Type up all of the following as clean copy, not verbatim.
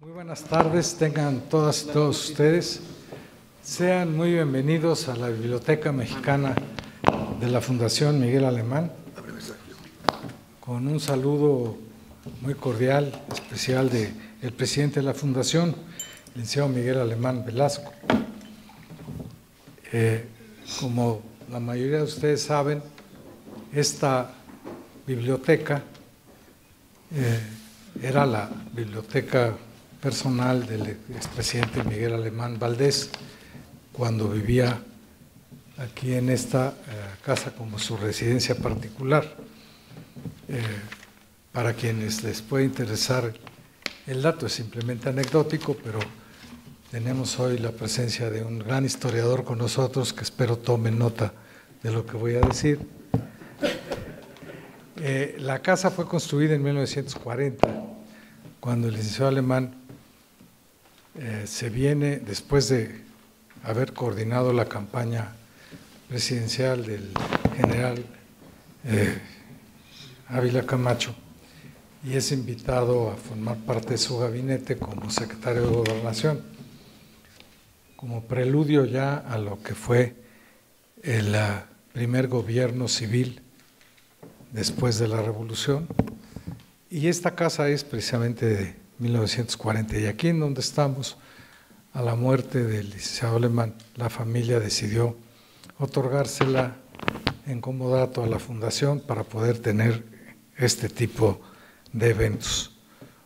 Muy buenas tardes, tengan todas y todos ustedes. Sean muy bienvenidos a la Biblioteca Mexicana de la Fundación Miguel Alemán, con un saludo muy cordial, especial del presidente de la Fundación, el licenciado Miguel Alemán Velasco. Como la mayoría de ustedes saben, esta biblioteca era la biblioteca personal del expresidente Miguel Alemán Valdés cuando vivía aquí en esta casa como su residencia particular. Para quienes les puede interesar el dato, es simplemente anecdótico, pero tenemos hoy la presencia de un gran historiador con nosotros que espero tomen nota de lo que voy a decir. La casa fue construida en 1940, cuando el licenciado Alemán se viene después de haber coordinado la campaña presidencial del general Ávila Camacho, y es invitado a formar parte de su gabinete como secretario de Gobernación, como preludio ya a lo que fue el primer gobierno civil después de la Revolución. Y esta casa es precisamente de 1940, y aquí en donde estamos, a la muerte del licenciado Alemán, la familia decidió otorgársela en comodato a la Fundación para poder tener este tipo de eventos.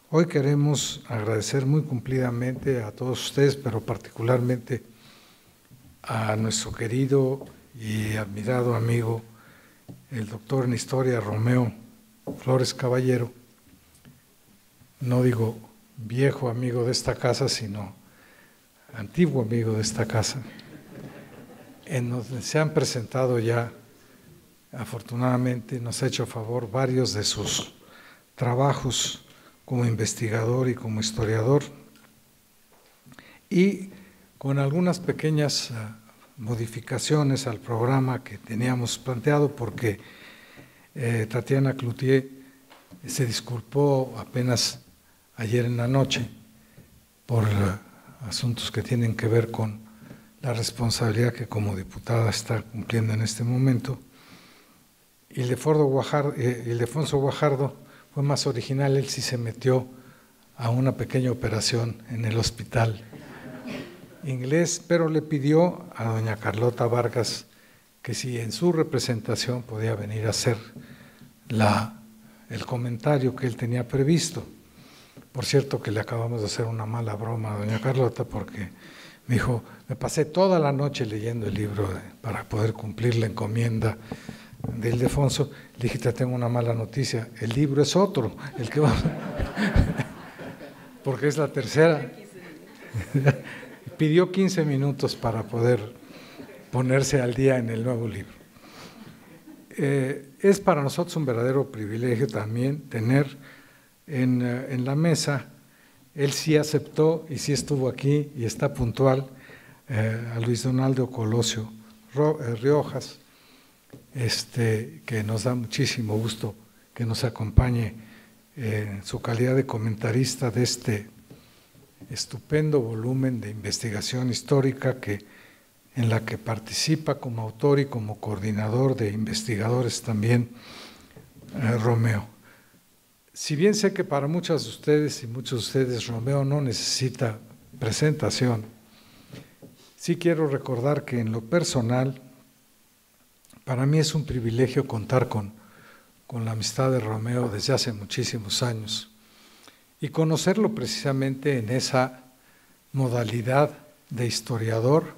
Hoy queremos agradecer muy cumplidamente a todos ustedes, pero particularmente a nuestro querido y admirado amigo, el doctor en Historia Romeo Flores Caballero, no digo viejo amigo de esta casa, sino antiguo amigo de esta casa, en donde se han presentado ya, afortunadamente, nos ha hecho favor varios de sus trabajos como investigador y como historiador, y con algunas pequeñas modificaciones al programa que teníamos planteado, porque Tatiana Cloutier se disculpó apenas ayer en la noche por asuntos que tienen que ver con la responsabilidad que como diputada está cumpliendo en este momento. Y Ildefonso Guajardo fue más original, él sí se metió a una pequeña operación en el hospital inglés, pero le pidió a doña Carlota Vargas que si en su representación podía venir a hacer el comentario que él tenía previsto. Por cierto que le acabamos de hacer una mala broma a doña Carlota, porque me dijo, me pasé toda la noche leyendo el libro para poder cumplir la encomienda de Ildefonso. Le dije, te tengo una mala noticia, el libro es otro, el que va porque es la tercera. Pidió 15 minutos para poder ponerse al día en el nuevo libro. Es para nosotros un verdadero privilegio también tener en la mesa, él sí aceptó y sí estuvo aquí y está puntual, a Luis Donaldo Colosio Riojas, que nos da muchísimo gusto que nos acompañe en su calidad de comentarista de este estupendo volumen de investigación histórica en la que participa como autor y como coordinador de investigadores también Romeo. Si bien sé que para muchos de ustedes y muchos de ustedes Romeo no necesita presentación, sí quiero recordar que en lo personal, para mí es un privilegio contar con la amistad de Romeo desde hace muchísimos años y conocerlo precisamente en esa modalidad de historiador,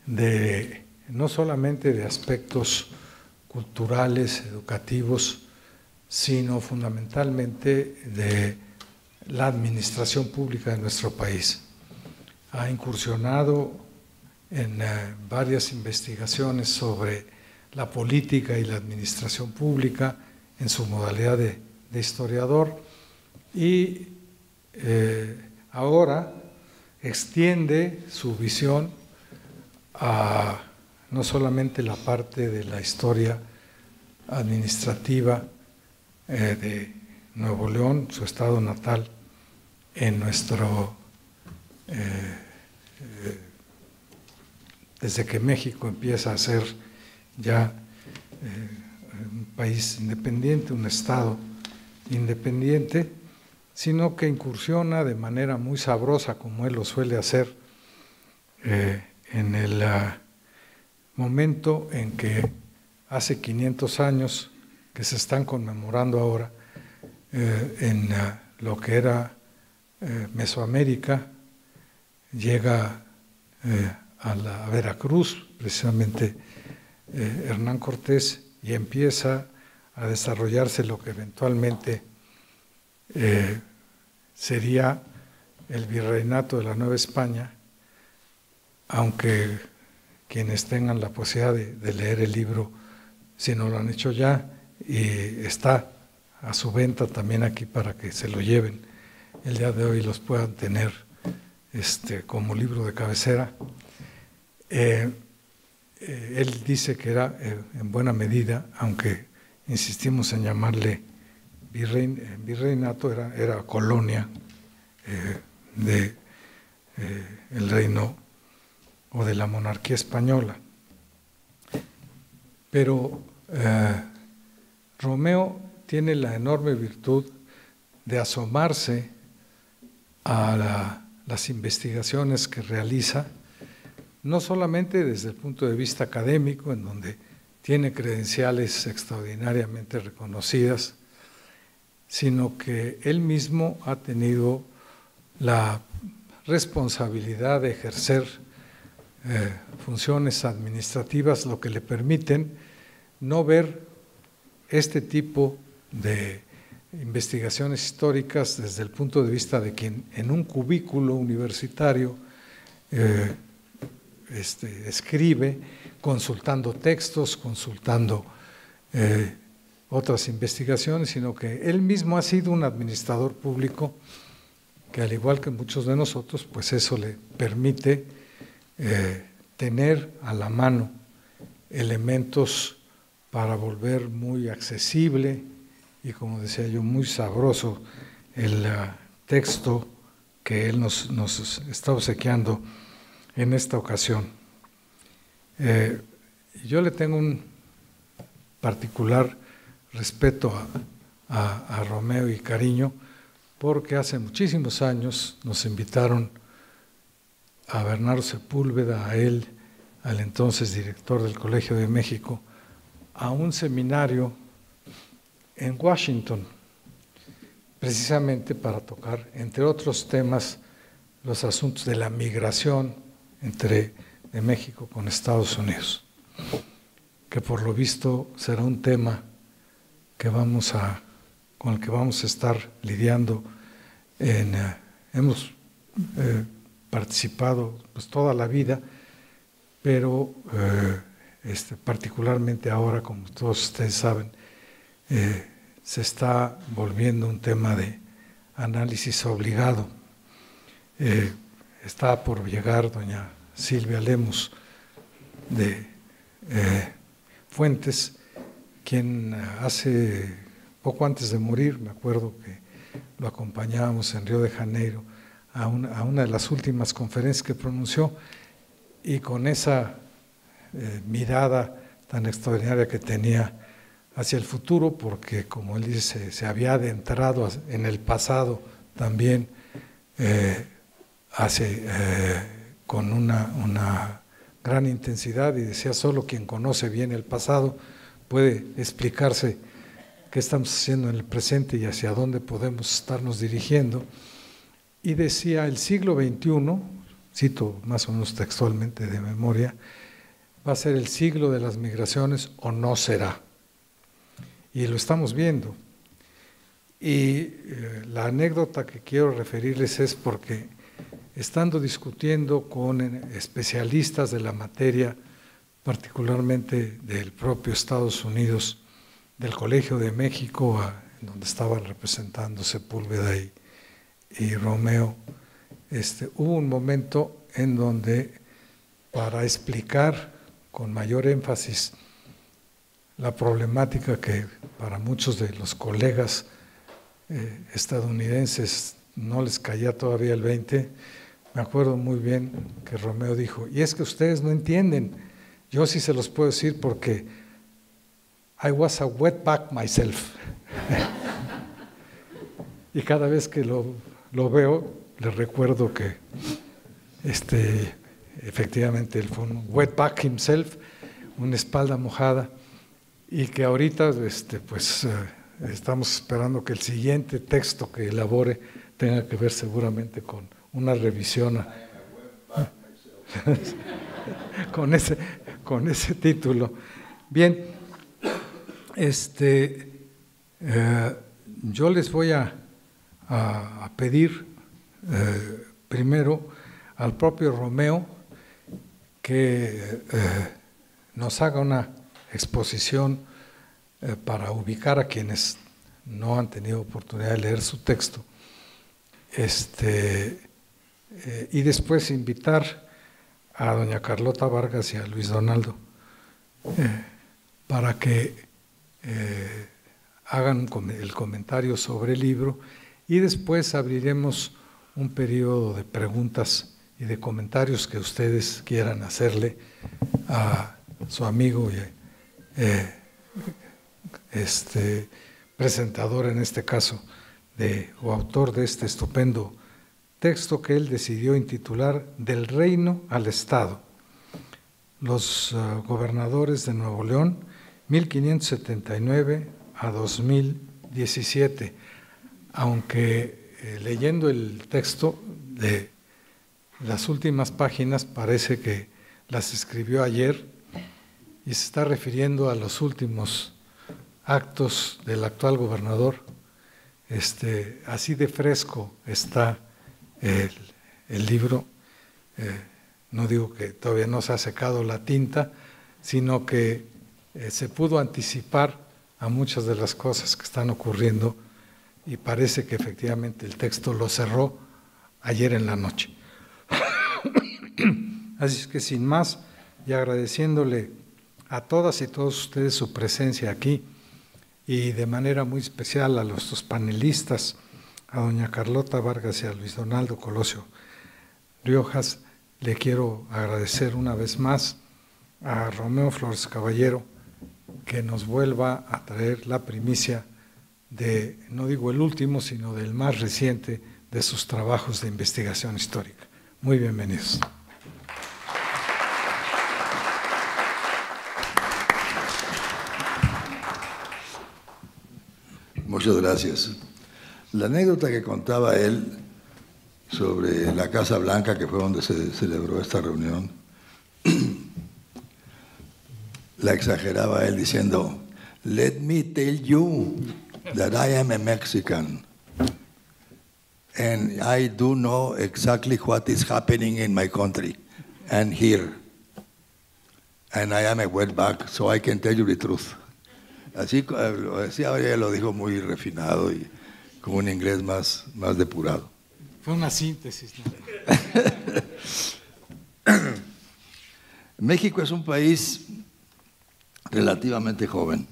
no solamente de aspectos culturales, educativos, sino fundamentalmente de la administración pública de nuestro país. Ha incursionado en varias investigaciones sobre la política y la administración pública en su modalidad de historiador, y ahora extiende su visión a no solamente la parte de la historia administrativa de Nuevo León, su estado natal, en nuestro, desde que México empieza a ser ya un país independiente, un estado independiente, sino que incursiona de manera muy sabrosa, como él lo suele hacer, en el momento en que hace 500 años, que se están conmemorando ahora, en lo que era Mesoamérica, llega a Veracruz, precisamente Hernán Cortés, y empieza a desarrollarse lo que eventualmente sería el virreinato de la Nueva España, aunque quienes tengan la posibilidad de leer el libro, si no lo han hecho ya, y está a su venta también aquí para que se lo lleven el día de hoy y los puedan tener como libro de cabecera. Él dice que era en buena medida, aunque insistimos en llamarle virreinato, era colonia del reino o de la monarquía española. Pero Romeu tiene la enorme virtud de asomarse a las investigaciones que realiza, no solamente desde el punto de vista académico, en donde tiene credenciales extraordinariamente reconocidas, sino que él mismo ha tenido la responsabilidad de ejercer funciones administrativas, lo que le permiten no ver este tipo de investigaciones históricas desde el punto de vista de quien en un cubículo universitario escribe, consultando textos, consultando otras investigaciones, sino que él mismo ha sido un administrador público que, al igual que muchos de nosotros, pues eso le permite tener a la mano elementos para volver muy accesible y, como decía yo, muy sabroso el texto que él nos está obsequiando en esta ocasión. Yo le tengo un particular respeto a Romeu y cariño, porque hace muchísimos años nos invitaron a Bernardo Sepúlveda, a él, al entonces director del Colegio de México, a un seminario en Washington, precisamente para tocar, entre otros temas, los asuntos de la migración de México con Estados Unidos, que por lo visto será un tema que con el que vamos a estar lidiando. Hemos participado pues toda la vida, pero particularmente ahora, como todos ustedes saben, se está volviendo un tema de análisis obligado. Está por llegar doña Silvia Lemus de Fuentes, quien hace poco antes de morir, me acuerdo que lo acompañábamos en Río de Janeiro a una de las últimas conferencias que pronunció, y con esa mirada tan extraordinaria que tenía hacia el futuro, porque, como él dice, se había adentrado en el pasado también, con una gran intensidad, y decía: solo quien conoce bien el pasado puede explicarse qué estamos haciendo en el presente y hacia dónde podemos estarnos dirigiendo. Y decía: el siglo XXI, cito más o menos textualmente de memoria, va a ser el siglo de las migraciones o no será. Y lo estamos viendo. Y la anécdota que quiero referirles es porque, estando discutiendo con especialistas de la materia, particularmente del propio Estados Unidos, del Colegio de México, donde estaban representando Sepúlveda y Romeu, hubo un momento en donde, para explicar con mayor énfasis la problemática que para muchos de los colegas estadounidenses no les caía todavía el 20, me acuerdo muy bien que Romeo dijo, y es que ustedes no entienden, yo sí se los puedo decir porque I was a wetback myself. Y cada vez que lo veo, le recuerdo que efectivamente él fue un wetback himself, una espalda mojada, y que ahorita pues estamos esperando que el siguiente texto que elabore tenga que ver seguramente con una revisión con ese título. Bien, yo les voy a pedir primero al propio Romeo que nos haga una exposición para ubicar a quienes no han tenido oportunidad de leer su texto, y después invitar a doña Carlota Vargas y a Luis Donaldo para que hagan el comentario sobre el libro, y después abriremos un periodo de preguntas y de comentarios que ustedes quieran hacerle a su amigo y presentador, en este caso, o autor de este estupendo texto que él decidió intitular Del Reino al Estado, los gobernadores de Nuevo León, 1579 a 2017, aunque leyendo el texto de las últimas páginas parece que las escribió ayer y se está refiriendo a los últimos actos del actual gobernador. Así de fresco está el libro. No digo que todavía no se ha secado la tinta, sino que se pudo anticipar a muchas de las cosas que están ocurriendo, y parece que efectivamente el texto lo cerró ayer en la noche. Así es que sin más, y agradeciéndole a todas y todos ustedes su presencia aquí, y de manera muy especial a los dos panelistas, a doña Carlota Vargas y a Luis Donaldo Colosio Riojas, le quiero agradecer una vez más a Romeo Flores Caballero que nos vuelva a traer la primicia de, no digo el último, sino del más reciente de sus trabajos de investigación histórica. Muy bienvenidos. Muchas gracias. La anécdota que contaba él sobre la Casa Blanca, que fue donde se celebró esta reunión, la exageraba él diciendo, "Let me tell you that I am a Mexican and I do know exactly what is happening in my country and here. And I am a wetback, so I can tell you the truth." Así ahora lo dijo muy refinado y con un inglés más depurado. Fue una síntesis, ¿no? México es un país relativamente joven.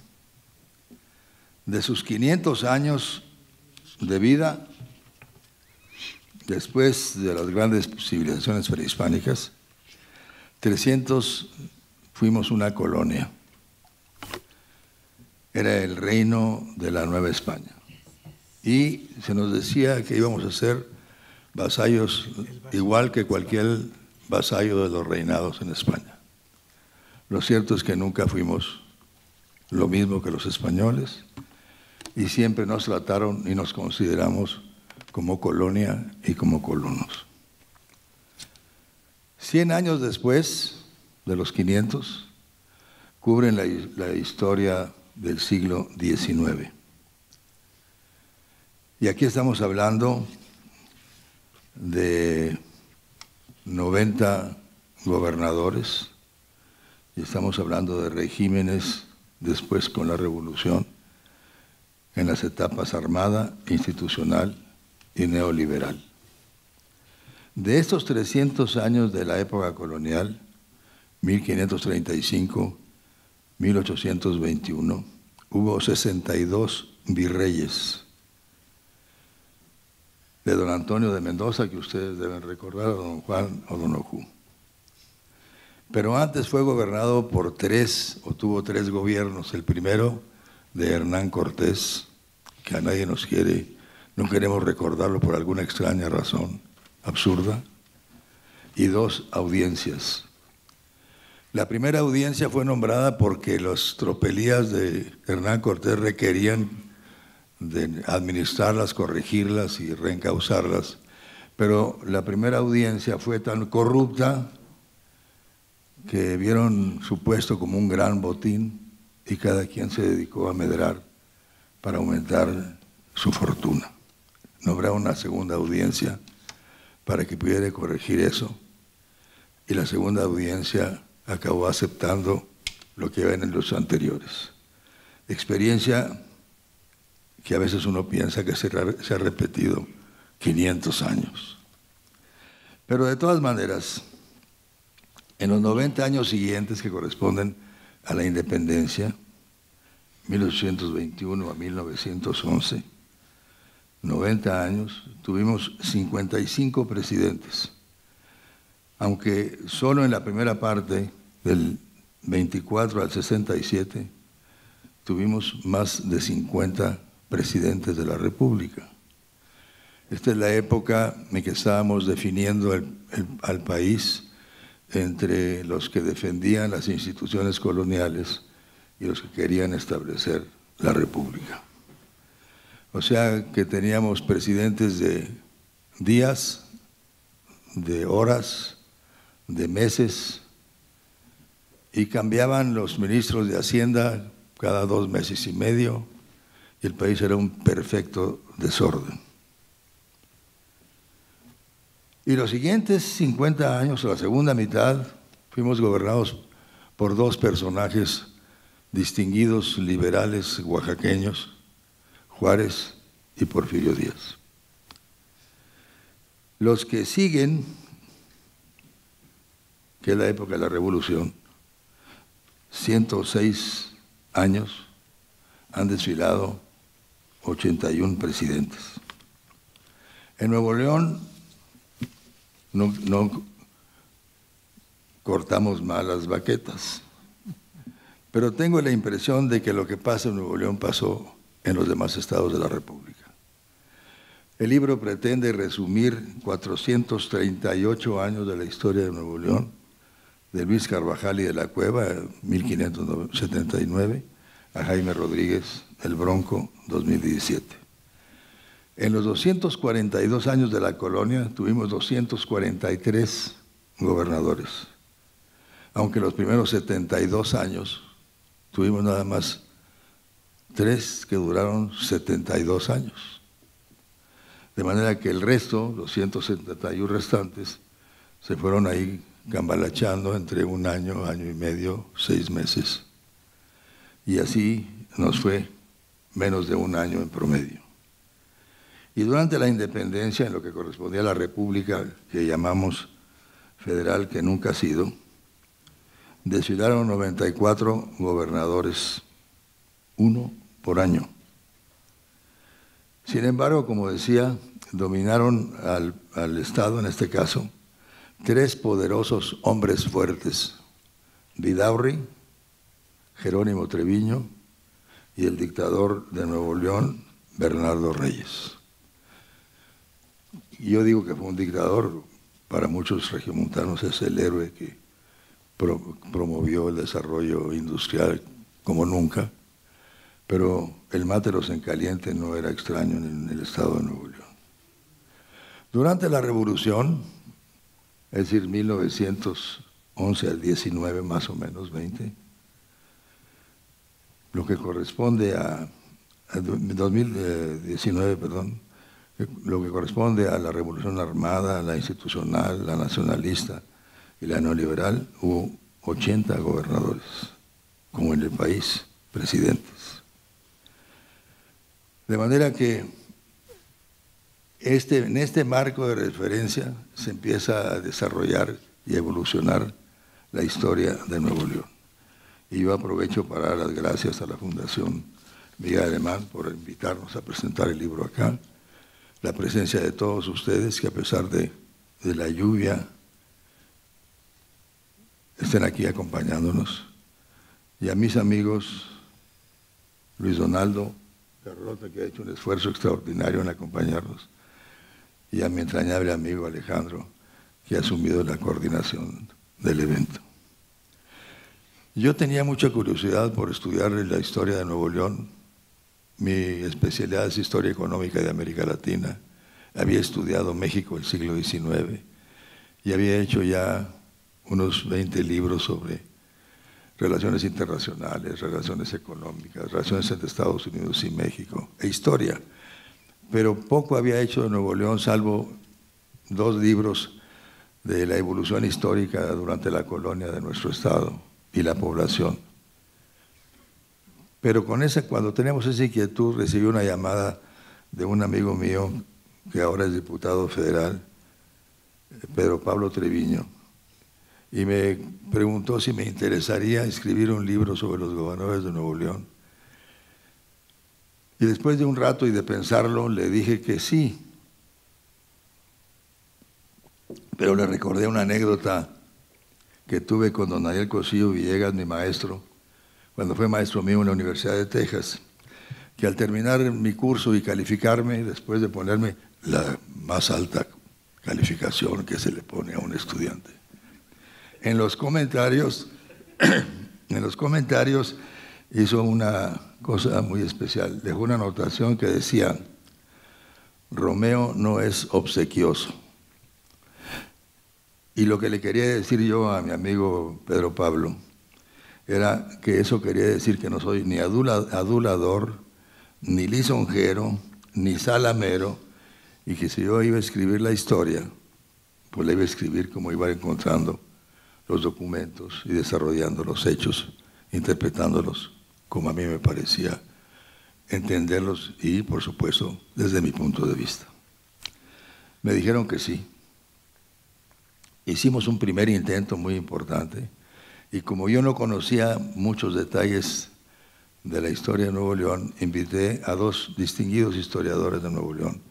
De sus 500 años de vida, después de las grandes civilizaciones prehispánicas, 300 fuimos una colonia. Era el reino de la Nueva España. Y se nos decía que íbamos a ser vasallos igual que cualquier vasallo de los reinados en España. Lo cierto es que nunca fuimos lo mismo que los españoles y siempre nos trataron y nos consideramos como colonia y como colonos. 100 años después de los 500, cubren la historia del siglo XIX. Y aquí estamos hablando de 90 gobernadores, y estamos hablando de regímenes después con la Revolución, en las etapas armada, institucional y neoliberal. De estos 300 años de la época colonial, 1535-1821, hubo 62 virreyes. de don Antonio de Mendoza, que ustedes deben recordar, a don Juan O'Donoghue. Pero antes fue gobernado por tuvo tres gobiernos. El primero de Hernán Cortés, que a nadie nos quiere, no queremos recordarlo por alguna extraña razón absurda, y 2 audiencias. La primera audiencia fue nombrada porque los tropelías de Hernán Cortés requerían de administrarlas, corregirlas y reencauzarlas, pero la primera audiencia fue tan corrupta que vieron su puesto como un gran botín y cada quien se dedicó a medrar para aumentar su fortuna. Nombraron una segunda audiencia para que pudiera corregir eso, y la segunda audiencia acabó aceptando lo que ven en los anteriores. Experiencia que a veces uno piensa que se ha repetido 500 años. Pero de todas maneras, en los 90 años siguientes, que corresponden a la independencia, 1821 a 1911, 90 años, tuvimos 55 presidentes, aunque solo en la primera parte, del 24 al 67, tuvimos más de 50 presidentes de la República. Esta es la época en que estábamos definiendo al país entre los que defendían las instituciones coloniales y los que querían establecer la República. O sea que teníamos presidentes de días, de horas, de meses, y cambiaban los ministros de Hacienda cada 2 meses y medio, y el país era un perfecto desorden. Y los siguientes 50 años, la segunda mitad, fuimos gobernados por 2 personajes distinguidos, liberales oaxaqueños, Juárez y Porfirio Díaz. Los que siguen, que es la época de la Revolución, 106 años, han desfilado 81 presidentes. En Nuevo León no cortamos mal las baquetas, pero tengo la impresión de que lo que pasa en Nuevo León pasó en los demás estados de la República. El libro pretende resumir 438 años de la historia de Nuevo León, de Luis Carvajal y de la Cueva, 1579, a Jaime Rodríguez, el Bronco, 2017. En los 242 años de la colonia tuvimos 243 gobernadores, aunque los primeros 72 años tuvimos nada más 3 que duraron 72 años. De manera que el resto, los 171 restantes, se fueron ahí cambalachando entre 1 año, año y medio, 6 meses. Y así nos fue menos de 1 año en promedio. Y durante la independencia, en lo que correspondía a la república que llamamos federal, que nunca ha sido, desfilaron 94 gobernadores, 1 por año. Sin embargo, como decía, dominaron al Estado, en este caso, 3 poderosos hombres fuertes: Vidaurri, Jerónimo Treviño y el dictador de Nuevo León, Bernardo Reyes. Y yo digo que fue un dictador, para muchos regiomontanos es el héroe que promovió el desarrollo industrial como nunca, pero el máteros en caliente no era extraño en el estado de Nuevo León. Durante la Revolución, es decir, 1911 al 19, más o menos 20, lo que corresponde a 2019, perdón, lo que corresponde a la Revolución Armada, la institucional, la nacionalista y la neoliberal, hubo 80 gobernadores, como en el país, presidentes. De manera que en este marco de referencia se empieza a desarrollar y a evolucionar la historia de Nuevo León. Y yo aprovecho para dar las gracias a la Fundación Miguel Alemán por invitarnos a presentar el libro acá, la presencia de todos ustedes que a pesar de la lluvia estén aquí acompañándonos, y a mis amigos Luis Donaldo, Carlota, que ha hecho un esfuerzo extraordinario en acompañarnos, y a mi entrañable amigo Alejandro, que ha asumido la coordinación del evento. Yo tenía mucha curiosidad por estudiar la historia de Nuevo León. Mi especialidad es Historia Económica de América Latina. Había estudiado México del siglo XIX y había hecho ya unos 20 libros sobre relaciones internacionales, relaciones económicas, relaciones entre Estados Unidos y México, e historia. Pero poco había hecho de Nuevo León, salvo 2 libros de la evolución histórica durante la colonia de nuestro estado y la población. Pero cuando tenemos esa inquietud, recibí una llamada de un amigo mío, que ahora es diputado federal, Pedro Pablo Treviño, y me preguntó si me interesaría escribir un libro sobre los gobernadores de Nuevo León. Y después de un rato y de pensarlo, le dije que sí. Pero le recordé una anécdota que tuve con don Daniel Cosillo Villegas, mi maestro, cuando fue maestro mío en la Universidad de Texas, que al terminar mi curso y calificarme, después de ponerme la más alta calificación que se le pone a un estudiante, en los comentarios hizo una cosa muy especial. Dejó una anotación que decía: Romeo no es obsequioso. Y lo que le quería decir yo a mi amigo Pedro Pablo era que eso quería decir que no soy ni adulador, ni lisonjero, ni salamero, y que si yo iba a escribir la historia, pues la iba a escribir como iba encontrando los documentos y desarrollando los hechos, interpretándolos como a mí me parecía entenderlos y, por supuesto, desde mi punto de vista. Me dijeron que sí. Hicimos un primer intento muy importante y como yo no conocía muchos detalles de la historia de Nuevo León, invité a 2 distinguidos historiadores de Nuevo León,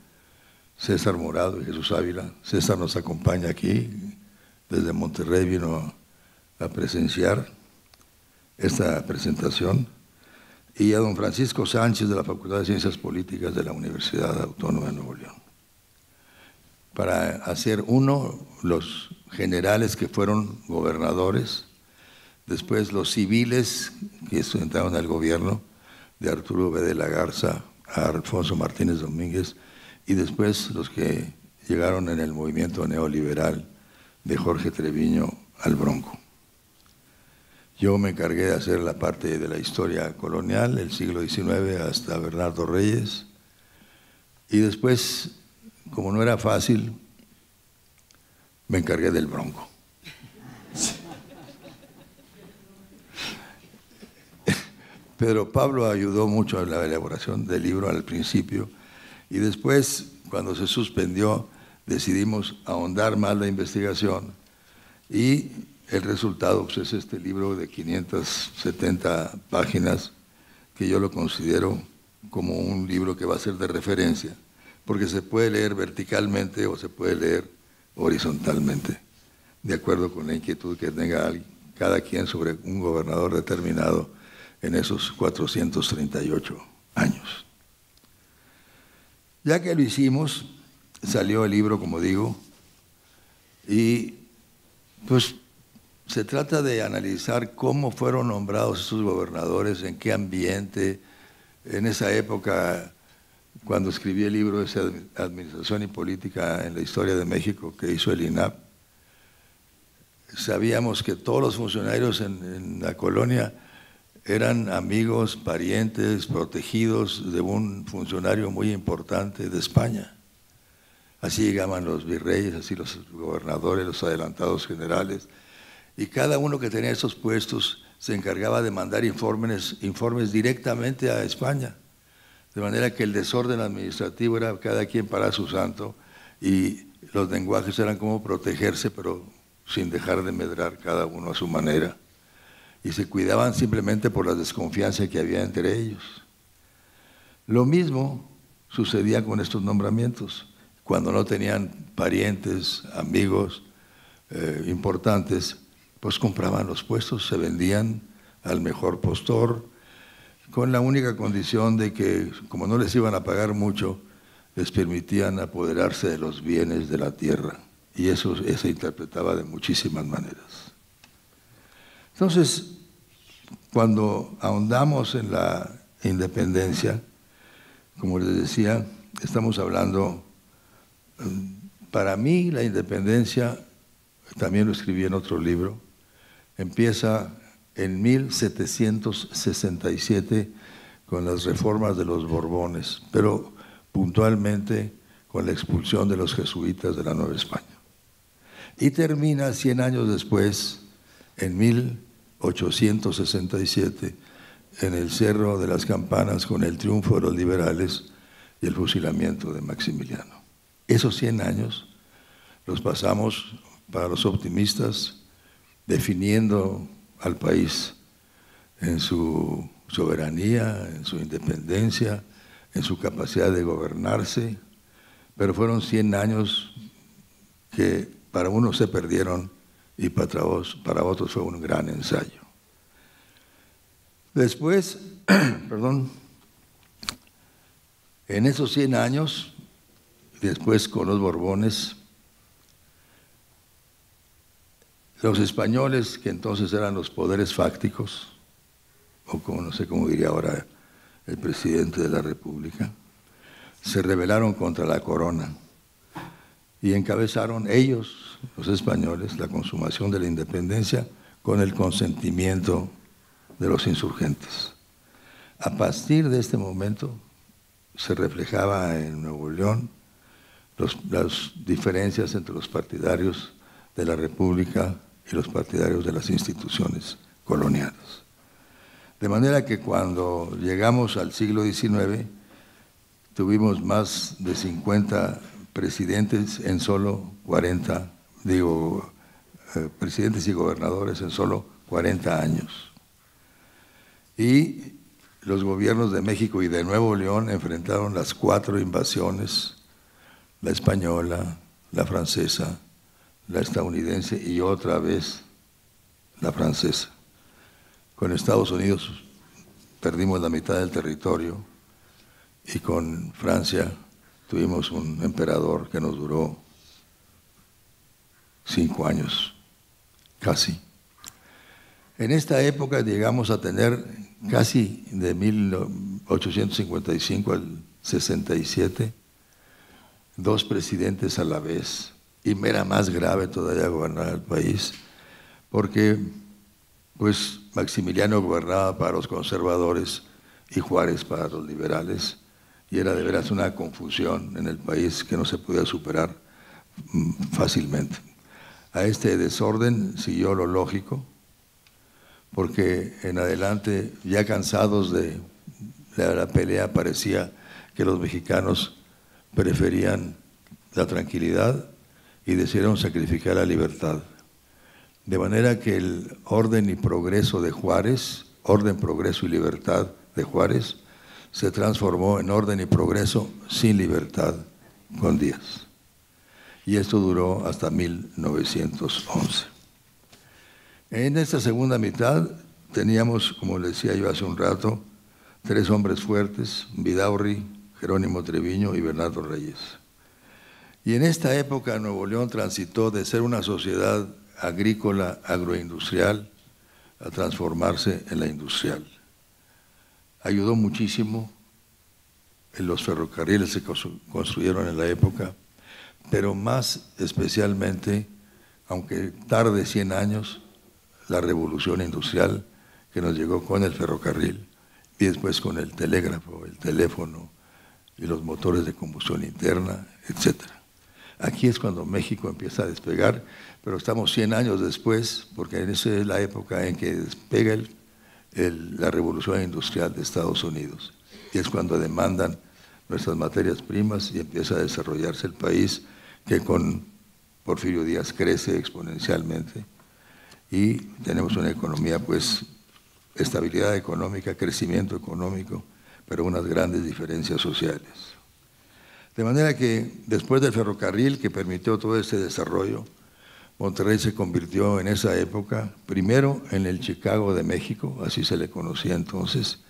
César Morado y Jesús Ávila. César nos acompaña aquí, desde Monterrey vino a presenciar esta presentación, y a don Francisco Sánchez de la Facultad de Ciencias Políticas de la Universidad Autónoma de Nuevo León, para hacer los generales que fueron gobernadores, después los civiles que entraron al gobierno, de Arturo B. de la Garza a Alfonso Martínez Domínguez, y después los que llegaron en el movimiento neoliberal de Jorge Treviño al Bronco. Yo me encargué de hacer la parte de la historia colonial, el siglo XIX hasta Bernardo Reyes, y después, como no era fácil, me encargué del Bronco. Pedro Pablo ayudó mucho en la elaboración del libro al principio, y después, cuando se suspendió, decidimos ahondar más la investigación, y el resultado pues, es este libro de 570 páginas, que yo lo considero como un libro que va a ser de referencia, porque se puede leer verticalmente o se puede leer horizontalmente, de acuerdo con la inquietud que tenga cada quien sobre un gobernador determinado en esos 438 años. Ya que lo hicimos, salió el libro, como digo, y pues se trata de analizar cómo fueron nombrados esos gobernadores, en qué ambiente. En esa época, cuando escribí el libro de Administración y Política en la Historia de México que hizo el INAP, sabíamos que todos los funcionarios en la colonia eran amigos, parientes, protegidos de un funcionario muy importante de España. Así llegaban los virreyes, así los gobernadores, los adelantados generales, y cada uno que tenía esos puestos se encargaba de mandar informes directamente a España, de manera que el desorden administrativo era cada quien para su santo, y los lenguajes eran como protegerse, pero sin dejar de medrar cada uno a su manera, y se cuidaban simplemente por la desconfianza que había entre ellos. Lo mismo sucedía con estos nombramientos. Cuando no tenían parientes, amigos importantes, pues compraban los puestos, se vendían al mejor postor, con la única condición de que, como no les iban a pagar mucho, les permitían apoderarse de los bienes de la tierra. Y eso se interpretaba de muchísimas maneras. Entonces, cuando ahondamos en la independencia, como les decía, estamos hablando, para mí la independencia, también lo escribí en otro libro, empieza en 1767 con las reformas de los Borbones, pero puntualmente con la expulsión de los jesuitas de la Nueva España. Y termina 100 años después, en 1867, en el Cerro de las Campanas, con el triunfo de los liberales y el fusilamiento de Maximiliano. Esos 100 años los pasamos, para los optimistas, definiendo al país en su soberanía, en su independencia, en su capacidad de gobernarse, pero fueron 100 años que para unos se perdieron y para otros fue un gran ensayo. Después, en esos 100 años, después con los Borbones, los españoles, que entonces eran los poderes fácticos, o como no sé cómo diría ahora el presidente de la República, se rebelaron contra la corona y encabezaron ellos, los españoles, la consumación de la independencia con el consentimiento de los insurgentes. A partir de este momento se reflejaba en Nuevo León las diferencias entre los partidarios de la República y los partidarios de las instituciones coloniales. De manera que cuando llegamos al siglo XIX, tuvimos más de 50 presidentes en solo 40, presidentes y gobernadores en solo 40 años. Y los gobiernos de México y de Nuevo León enfrentaron las 4 invasiones, la española, la francesa, la estadounidense y otra vez la francesa. Con Estados Unidos perdimos la mitad del territorio y con Francia tuvimos un emperador que nos duró 5 años, casi. En esta época llegamos a tener casi de 1855 al 67, 2 presidentes a la vez. Y me era más grave todavía gobernar el país, porque pues Maximiliano gobernaba para los conservadores y Juárez para los liberales, y era de veras una confusión en el país que no se podía superar fácilmente. A este desorden siguió lo lógico, porque en adelante, ya cansados de la pelea, parecía que los mexicanos preferían la tranquilidad y decidieron sacrificar la libertad. De manera que el orden y progreso de Juárez, orden, progreso y libertad de Juárez, se transformó en orden y progreso sin libertad con Díaz. Y esto duró hasta 1911. En esta segunda mitad teníamos, como les decía yo hace un rato, 3 hombres fuertes: Vidaurri, Jerónimo Treviño y Bernardo Reyes. Y en esta época Nuevo León transitó de ser una sociedad agrícola, agroindustrial, a transformarse en la industrial. Ayudó muchísimo en los ferrocarriles que se construyeron en la época, pero más especialmente, aunque tarde 100 años, la revolución industrial que nos llegó con el ferrocarril y después con el telégrafo, el teléfono y los motores de combustión interna, etcétera. Aquí es cuando México empieza a despegar, pero estamos 100 años después, porque esa es la época en que despega la revolución industrial de Estados Unidos. Y es cuando demandan nuestras materias primas y empieza a desarrollarse el país, que con Porfirio Díaz crece exponencialmente. Y tenemos una economía, pues, estabilidad económica, crecimiento económico, pero unas grandes diferencias sociales. De manera que después del ferrocarril que permitió todo ese desarrollo, Monterrey se convirtió en esa época, primero en el Chicago de México, así se le conocía entonces,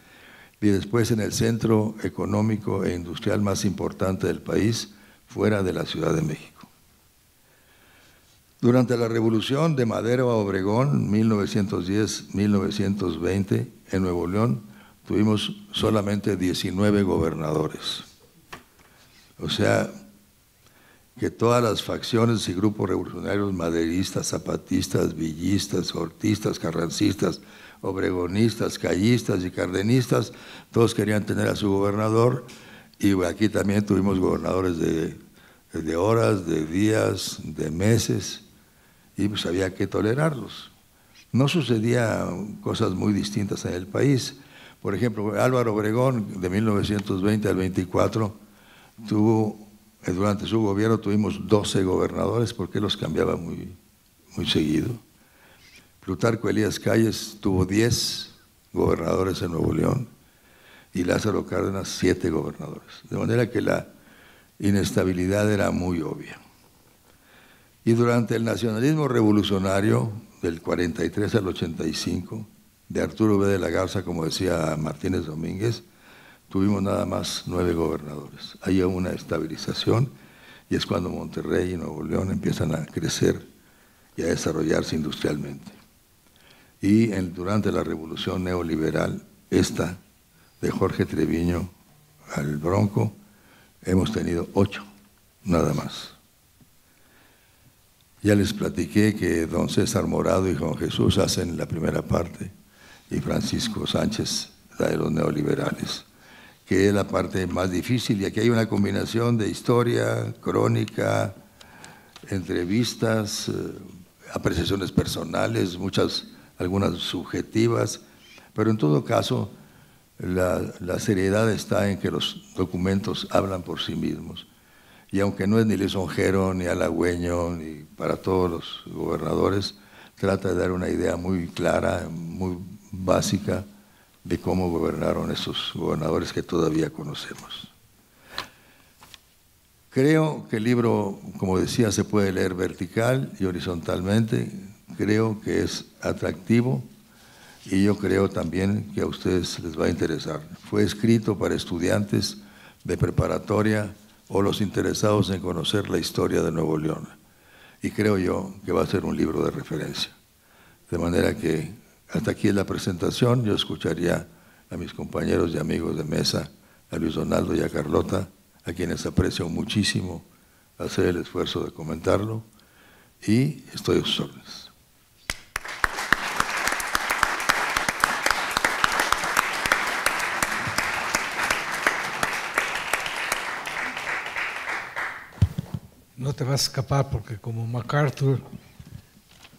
y después en el centro económico e industrial más importante del país, fuera de la Ciudad de México. Durante la Revolución de Madero a Obregón, 1910-1920, en Nuevo León, tuvimos solamente 19 gobernadores. O sea, que todas las facciones y grupos revolucionarios maderistas, zapatistas, villistas, hortistas, carrancistas, obregonistas, callistas y cardenistas, todos querían tener a su gobernador, y aquí también tuvimos gobernadores de horas, de días, de meses, y pues había que tolerarlos. No sucedía cosas muy distintas en el país. Por ejemplo, Álvaro Obregón, de 1920 al 24, durante su gobierno tuvimos 12 gobernadores, porque los cambiaba muy seguido. Plutarco Elías Calles tuvo 10 gobernadores en Nuevo León y Lázaro Cárdenas 7 gobernadores. De manera que la inestabilidad era muy obvia. Y durante el nacionalismo revolucionario del 43 al 85, de Arturo B. de la Garza, como decía Martínez Domínguez, tuvimos nada más 9 gobernadores. Hay una estabilización y es cuando Monterrey y Nuevo León empiezan a crecer y a desarrollarse industrialmente. Y durante la revolución neoliberal, esta de Jorge Treviño al Bronco, hemos tenido 8, nada más. Ya les platiqué que don César Morado y Juan Jesús hacen la primera parte y Francisco Sánchez la de los neoliberales, que es la parte más difícil, y aquí hay una combinación de historia, crónica, entrevistas, apreciaciones personales, algunas subjetivas, pero en todo caso la seriedad está en que los documentos hablan por sí mismos. Y aunque no es ni lisonjero, ni halagüeño, ni para todos los gobernadores, trata de dar una idea muy clara, muy básica de cómo gobernaron esos gobernadores que todavía conocemos. Creo que el libro, como decía, se puede leer vertical y horizontalmente. Creo que es atractivo y yo creo también que a ustedes les va a interesar. Fue escrito para estudiantes de preparatoria o los interesados en conocer la historia de Nuevo León. Y creo yo que va a ser un libro de referencia. De manera que hasta aquí es la presentación. Yo escucharía a mis compañeros y amigos de mesa, a Luis Donaldo y a Carlota, a quienes aprecio muchísimo hacer el esfuerzo de comentarlo, y estoy a sus órdenes. No te vas a escapar, porque como MacArthur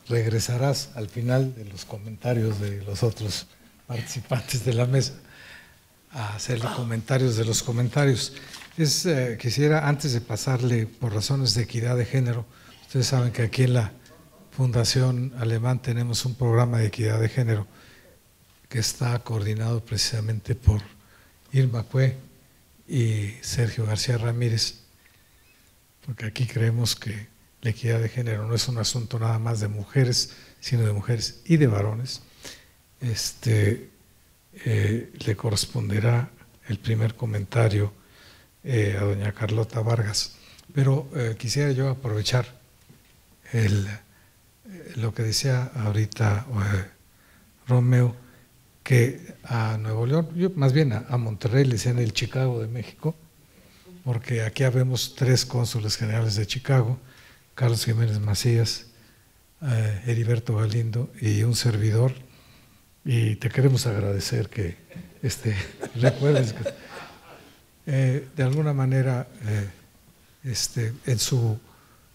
regresarás al final de los comentarios de los otros participantes de la mesa a hacerle comentarios de los comentarios. Quisiera, antes de pasarle por razones de equidad de género, ustedes saben que aquí en la Fundación Alemán tenemos un programa de equidad de género que está coordinado precisamente por Irma Cue y Sergio García Ramírez, porque aquí creemos que la equidad de género no es un asunto nada más de mujeres, sino de mujeres y de varones. Le corresponderá el primer comentario a doña Carlota Vargas, pero quisiera yo aprovechar lo que decía ahorita Romeo, que a Nuevo León, más bien a Monterrey le decían el Chicago de México, porque aquí habemos 3 cónsules generales de Chicago, Carlos Jiménez Macías, Heriberto Galindo y un servidor, y te queremos agradecer que recuerdes que de alguna manera en su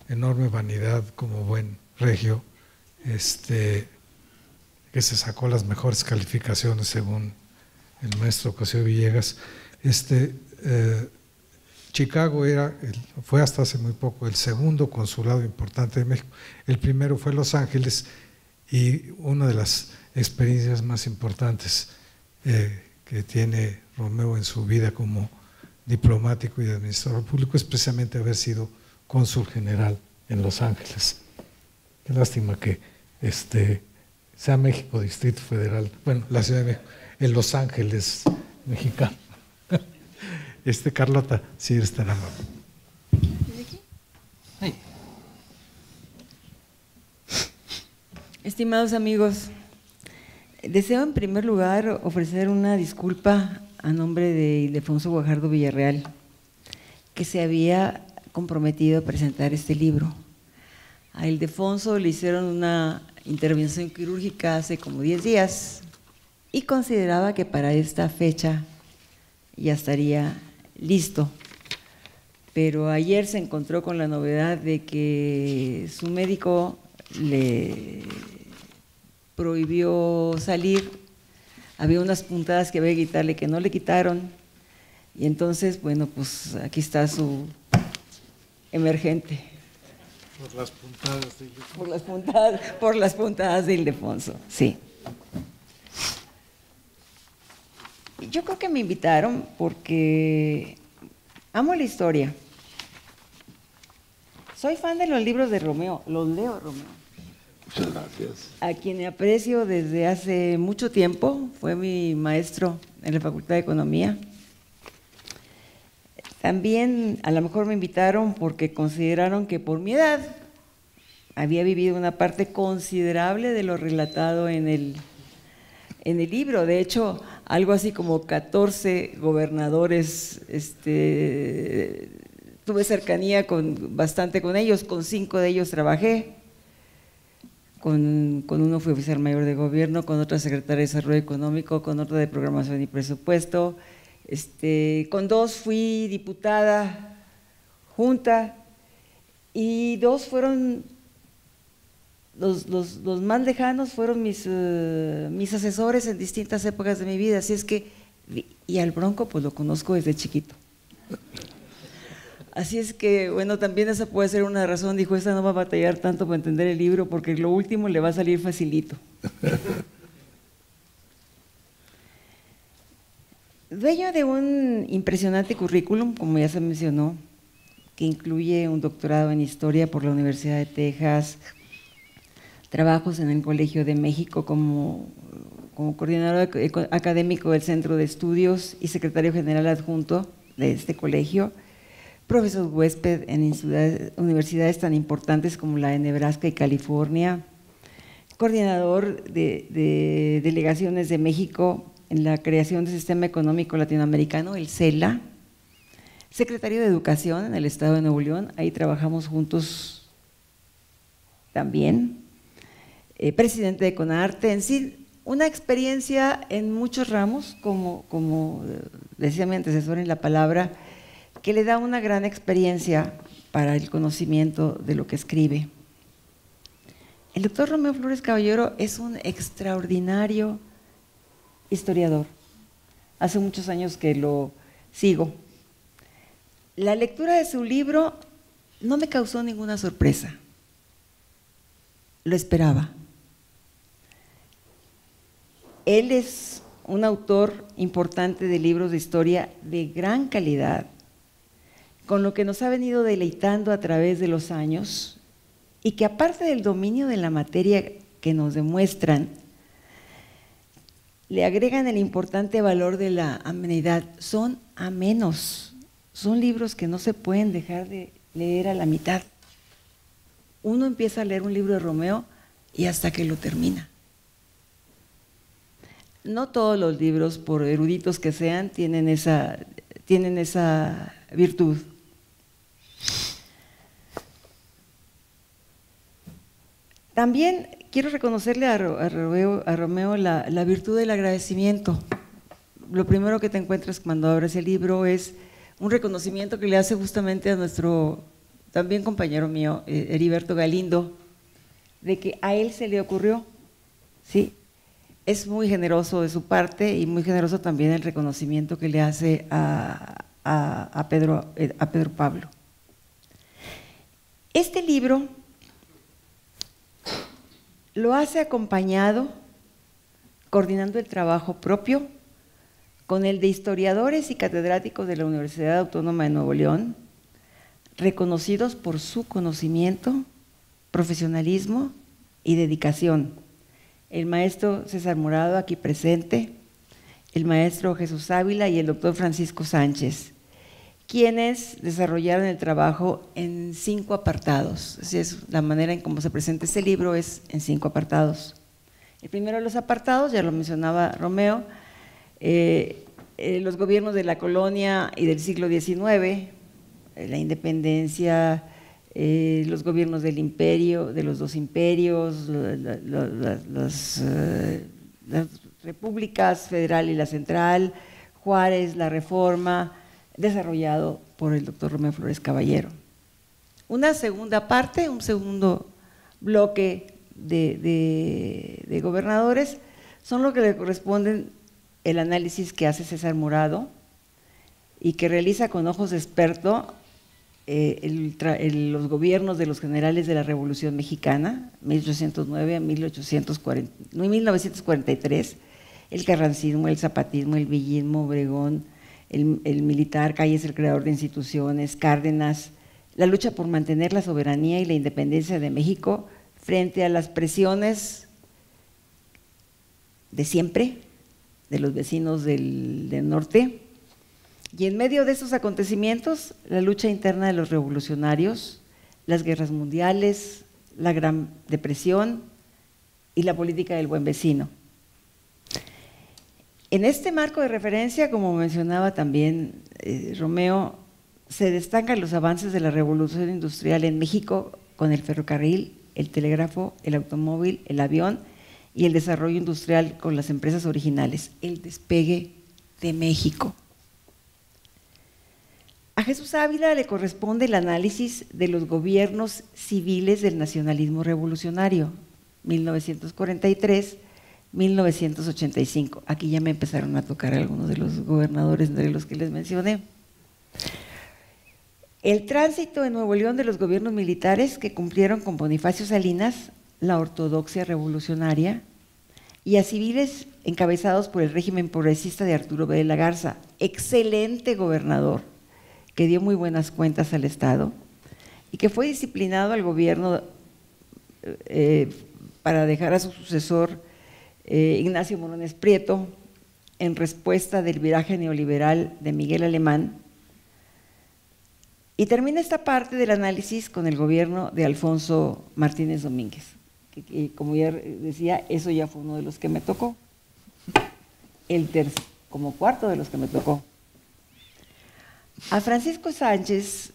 enorme vanidad como buen regio, que se sacó las mejores calificaciones según el maestro Ocasio Villegas, Chicago fue hasta hace muy poco el segundo consulado importante de México. El primero fue Los Ángeles, y una de las experiencias más importantes que tiene Romeo en su vida como diplomático y administrador público es precisamente haber sido cónsul general en Los Ángeles. Qué lástima que sea México Distrito Federal, bueno, la Ciudad de México, en Los Ángeles, mexicano. Carlota, si eres tan amable. Estimados amigos, deseo en primer lugar ofrecer una disculpa a nombre de Ildefonso Guajardo Villarreal, que se había comprometido a presentar este libro. A Ildefonso le hicieron una intervención quirúrgica hace como 10 días y consideraba que para esta fecha ya estaría listo. Pero ayer se encontró con la novedad de que su médico le prohibió salir, había unas puntadas que había que quitarle que no le quitaron, y entonces, bueno, pues aquí está su emergente. Por las puntadas de Ildefonso. Por las puntadas de Ildefonso, sí. Yo creo que me invitaron porque amo la historia. Soy fan de los libros de Romeo, los leo, Romeo. Muchas gracias. A quien aprecio desde hace mucho tiempo, fue mi maestro en la Facultad de Economía. También a lo mejor me invitaron porque consideraron que por mi edad había vivido una parte considerable de lo relatado en el libro. De hecho, algo así como 14 gobernadores, tuve cercanía bastante con ellos, con 5 de ellos trabajé. Con uno fui oficial mayor de gobierno, con otra secretaria de Desarrollo Económico, con otra de Programación y Presupuesto, con 2 fui diputada junta y 2 fueron, los más lejanos fueron mis asesores en distintas épocas de mi vida, así es que, y al Bronco pues lo conozco desde chiquito. Así es que, bueno, también esa puede ser una razón, dijo, esta no va a batallar tanto para entender el libro porque lo último le va a salir facilito. Dueño de un impresionante currículum, como ya se mencionó, que incluye un doctorado en Historia por la Universidad de Texas, trabajos en el Colegio de México como coordinador académico del Centro de Estudios y secretario general adjunto de este colegio, profesor huésped en universidades tan importantes como la de Nebraska y California, coordinador de delegaciones de México en la creación del Sistema Económico Latinoamericano, el CELA, secretario de Educación en el Estado de Nuevo León, ahí trabajamos juntos también, presidente de CONARTE, en sí, una experiencia en muchos ramos, como decía mi antecesor en la palabra, que le da una gran experiencia para el conocimiento de lo que escribe. El doctor Romeo Flores Caballero es un extraordinario historiador. Hace muchos años que lo sigo. La lectura de su libro no me causó ninguna sorpresa. Lo esperaba. Él es un autor importante de libros de historia de gran calidad, con lo que nos ha venido deleitando a través de los años y que aparte del dominio de la materia que nos demuestran, le agregan el importante valor de la amenidad. Son amenos, son libros que no se pueden dejar de leer a la mitad. Uno empieza a leer un libro de Romeo y hasta que lo termina. No todos los libros, por eruditos que sean, tienen esa virtud. También quiero reconocerle a Romeo la virtud del agradecimiento. Lo primero que te encuentras cuando abres el libro es un reconocimiento que le hace justamente a nuestro también compañero mío, Heriberto Galindo, de que a él se le ocurrió, ¿sí? Es muy generoso de su parte y muy generoso también el reconocimiento que le hace a Pedro Pablo. Este libro lo hace acompañado, coordinando el trabajo propio con el de historiadores y catedráticos de la Universidad Autónoma de Nuevo León, reconocidos por su conocimiento, profesionalismo y dedicación. El maestro César Morado, aquí presente, el maestro Jesús Ávila y el doctor Francisco Sánchez, quienes desarrollaron el trabajo en 5 apartados. Así es, la manera en cómo se presenta este libro es en 5 apartados. El primero de los apartados, ya lo mencionaba Romeo, los gobiernos de la colonia y del siglo XIX, la independencia, los gobiernos del imperio, de los 2 imperios, las repúblicas federal y la central, Juárez, la Reforma, desarrollado por el doctor Romeo Flores Caballero. Una segunda parte, un segundo bloque de gobernadores, son lo que le corresponden el análisis que hace César Morado y que realiza con ojos de experto los gobiernos de los generales de la Revolución Mexicana, 1809 a 1943, el carrancismo, el zapatismo, el villismo, Obregón, el militar, Calles, el creador de instituciones, Cárdenas, la lucha por mantener la soberanía y la independencia de México frente a las presiones de siempre, de los vecinos del norte. Y en medio de estos acontecimientos, la lucha interna de los revolucionarios, las guerras mundiales, la Gran Depresión y la política del buen vecino. En este marco de referencia, como mencionaba también Romeo, se destacan los avances de la revolución industrial en México con el ferrocarril, el telégrafo, el automóvil, el avión y el desarrollo industrial con las empresas originales, el despegue de México. A Jesús Ávila le corresponde el análisis de los gobiernos civiles del nacionalismo revolucionario, 1943-1985. Aquí ya me empezaron a tocar algunos de los gobernadores de los que les mencioné. El tránsito en Nuevo León de los gobiernos militares que cumplieron con Bonifacio Salinas la ortodoxia revolucionaria, y a civiles encabezados por el régimen progresista de Arturo B. de la Garza, excelente gobernador, que dio muy buenas cuentas al Estado y que fue disciplinado al gobierno para dejar a su sucesor Ignacio Morones Prieto en respuesta del viraje neoliberal de Miguel Alemán. Y termina esta parte del análisis con el gobierno de Alfonso Martínez Domínguez, que como ya decía, eso ya fue uno de los que me tocó, como cuarto de los que me tocó. A Francisco Sánchez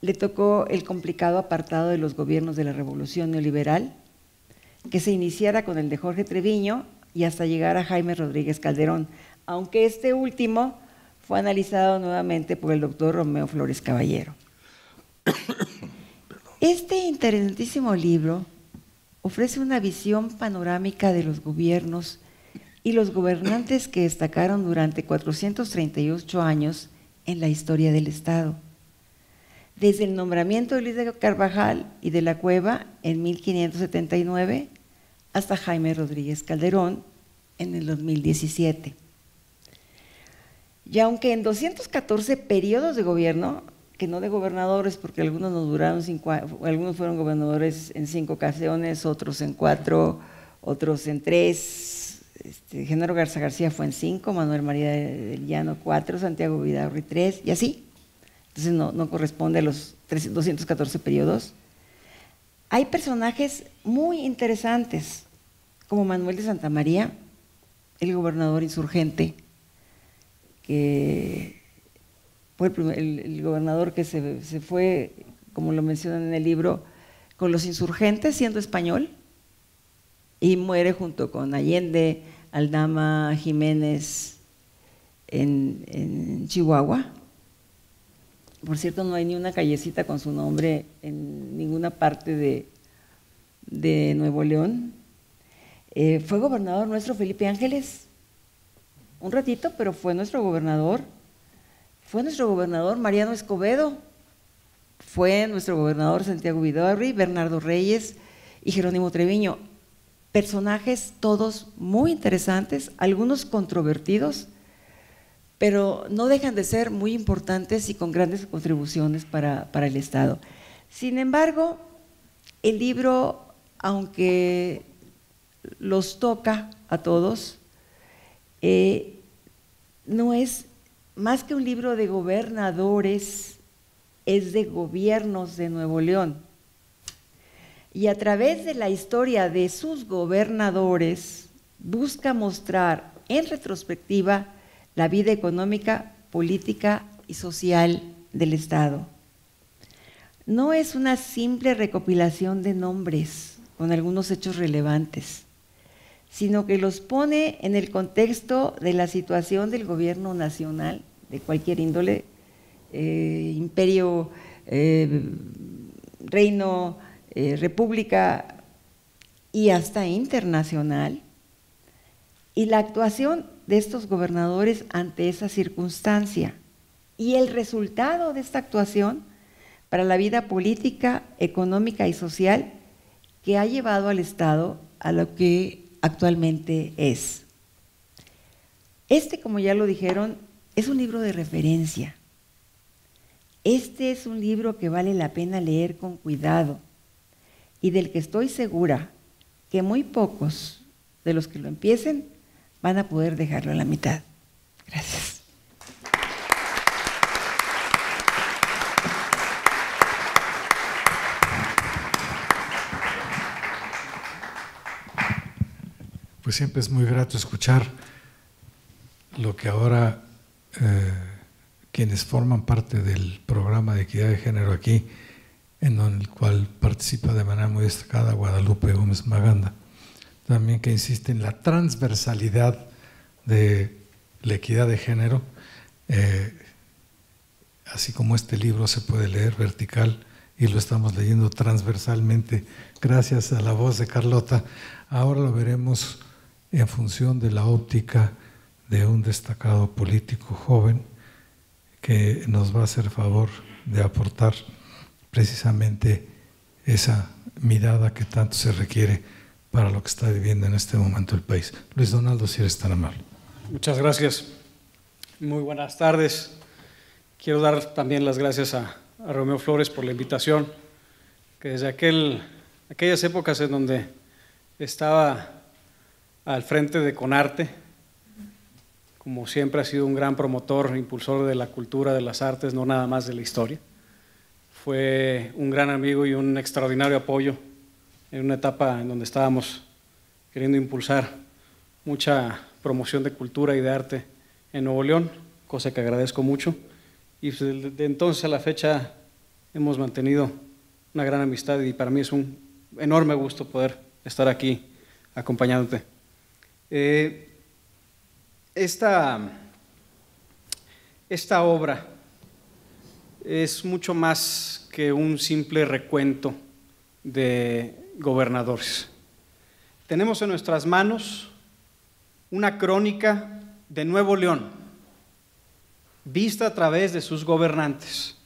le tocó el complicado apartado de los gobiernos de la Revolución Neoliberal, que se iniciara con el de Jorge Treviño y hasta llegar a Jaime Rodríguez Calderón, aunque este último fue analizado nuevamente por el doctor Romeo Flores Caballero. Este interesantísimo libro ofrece una visión panorámica de los gobiernos y los gobernantes que destacaron durante 438 años en la historia del Estado, desde el nombramiento de Luis de Carvajal y de la Cueva en 1579 hasta Jaime Rodríguez Calderón en el 2017. Y aunque en 214 periodos de gobierno, que no de gobernadores, porque algunos nos duraron algunos fueron gobernadores en 5 ocasiones, otros en 4, otros en 3, Genaro Garza García fue en 5, Manuel María del Llano 4, Santiago Vidaurri 3, y así. Entonces no corresponde a los 214 periodos. Hay personajes muy interesantes, como Manuel de Santa María, el gobernador insurgente, que fue el gobernador que se fue, como lo mencionan en el libro, con los insurgentes siendo español, y muere junto con Allende, Aldama, Jiménez en Chihuahua. Por cierto, no hay ni una callecita con su nombre en ninguna parte de Nuevo León. Fue gobernador nuestro Felipe Ángeles, un ratito, pero fue nuestro gobernador. Fue nuestro gobernador Mariano Escobedo, fue nuestro gobernador Santiago Vidaurri, Bernardo Reyes y Jerónimo Treviño. personajes todos muy interesantes, algunos controvertidos, pero no dejan de ser muy importantes y con grandes contribuciones para el Estado. Sin embargo, el libro, aunque los toca a todos, no es más que un libro de gobernadores, es de gobiernos de Nuevo León. Y a través de la historia de sus gobernadores, busca mostrar en retrospectiva la vida económica, política y social del Estado. No es una simple recopilación de nombres con algunos hechos relevantes, sino que los pone en el contexto de la situación del gobierno nacional, de cualquier índole, imperio, reino, república y hasta internacional, y la actuación de estos gobernadores ante esa circunstancia y el resultado de esta actuación para la vida política, económica y social que ha llevado al Estado a lo que actualmente es. Este, como ya lo dijeron, es un libro de referencia. Este es un libro que vale la pena leer con cuidado y del que estoy segura que muy pocos de los que lo empiecen van a poder dejarlo a la mitad. Gracias. Pues siempre es muy grato escuchar lo que ahora quienes forman parte del programa de equidad de género aquí, en el cual participa de manera muy destacada Guadalupe Gómez Maganda, también que insiste en la transversalidad de la equidad de género, así como este libro se puede leer vertical y lo estamos leyendo transversalmente gracias a la voz de Carlota, ahora lo veremos en función de la óptica de un destacado político joven que nos va a hacer favor de aportar precisamente esa mirada que tanto se requiere para lo que está viviendo en este momento el país. Luis Donaldo, si eres tan amable. Muchas gracias. Muy buenas tardes. Quiero dar también las gracias a Romeo Flores por la invitación, que desde aquellas épocas en donde estaba al frente de CONARTE, como siempre ha sido un gran promotor, impulsor de la cultura, de las artes, no nada más de la historia. Fue un gran amigo y un extraordinario apoyo en una etapa en donde estábamos queriendo impulsar mucha promoción de cultura y de arte en Nuevo León, cosa que agradezco mucho. Y desde entonces a la fecha hemos mantenido una gran amistad y para mí es un enorme gusto poder estar aquí acompañándote. Esta obra es mucho más que un simple recuento de gobernadores. Tenemos en nuestras manos una crónica de Nuevo León, vista a través de sus gobernantes,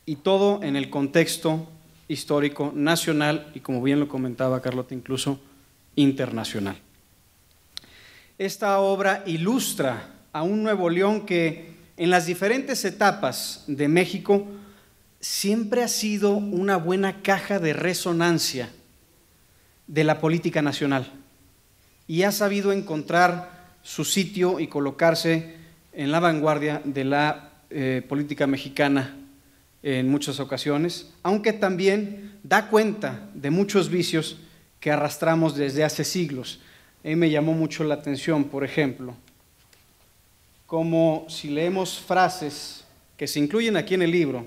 y todo en el contexto histórico nacional y, como bien lo comentaba Carlota, incluso internacional. Esta obra ilustra a un Nuevo León que en las diferentes etapas de México siempre ha sido una buena caja de resonancia de la política nacional y ha sabido encontrar su sitio y colocarse en la vanguardia de la política mexicana en muchas ocasiones, aunque también da cuenta de muchos vicios que arrastramos desde hace siglos. A mí me llamó mucho la atención, por ejemplo, como si leemos frases que se incluyen aquí en el libro,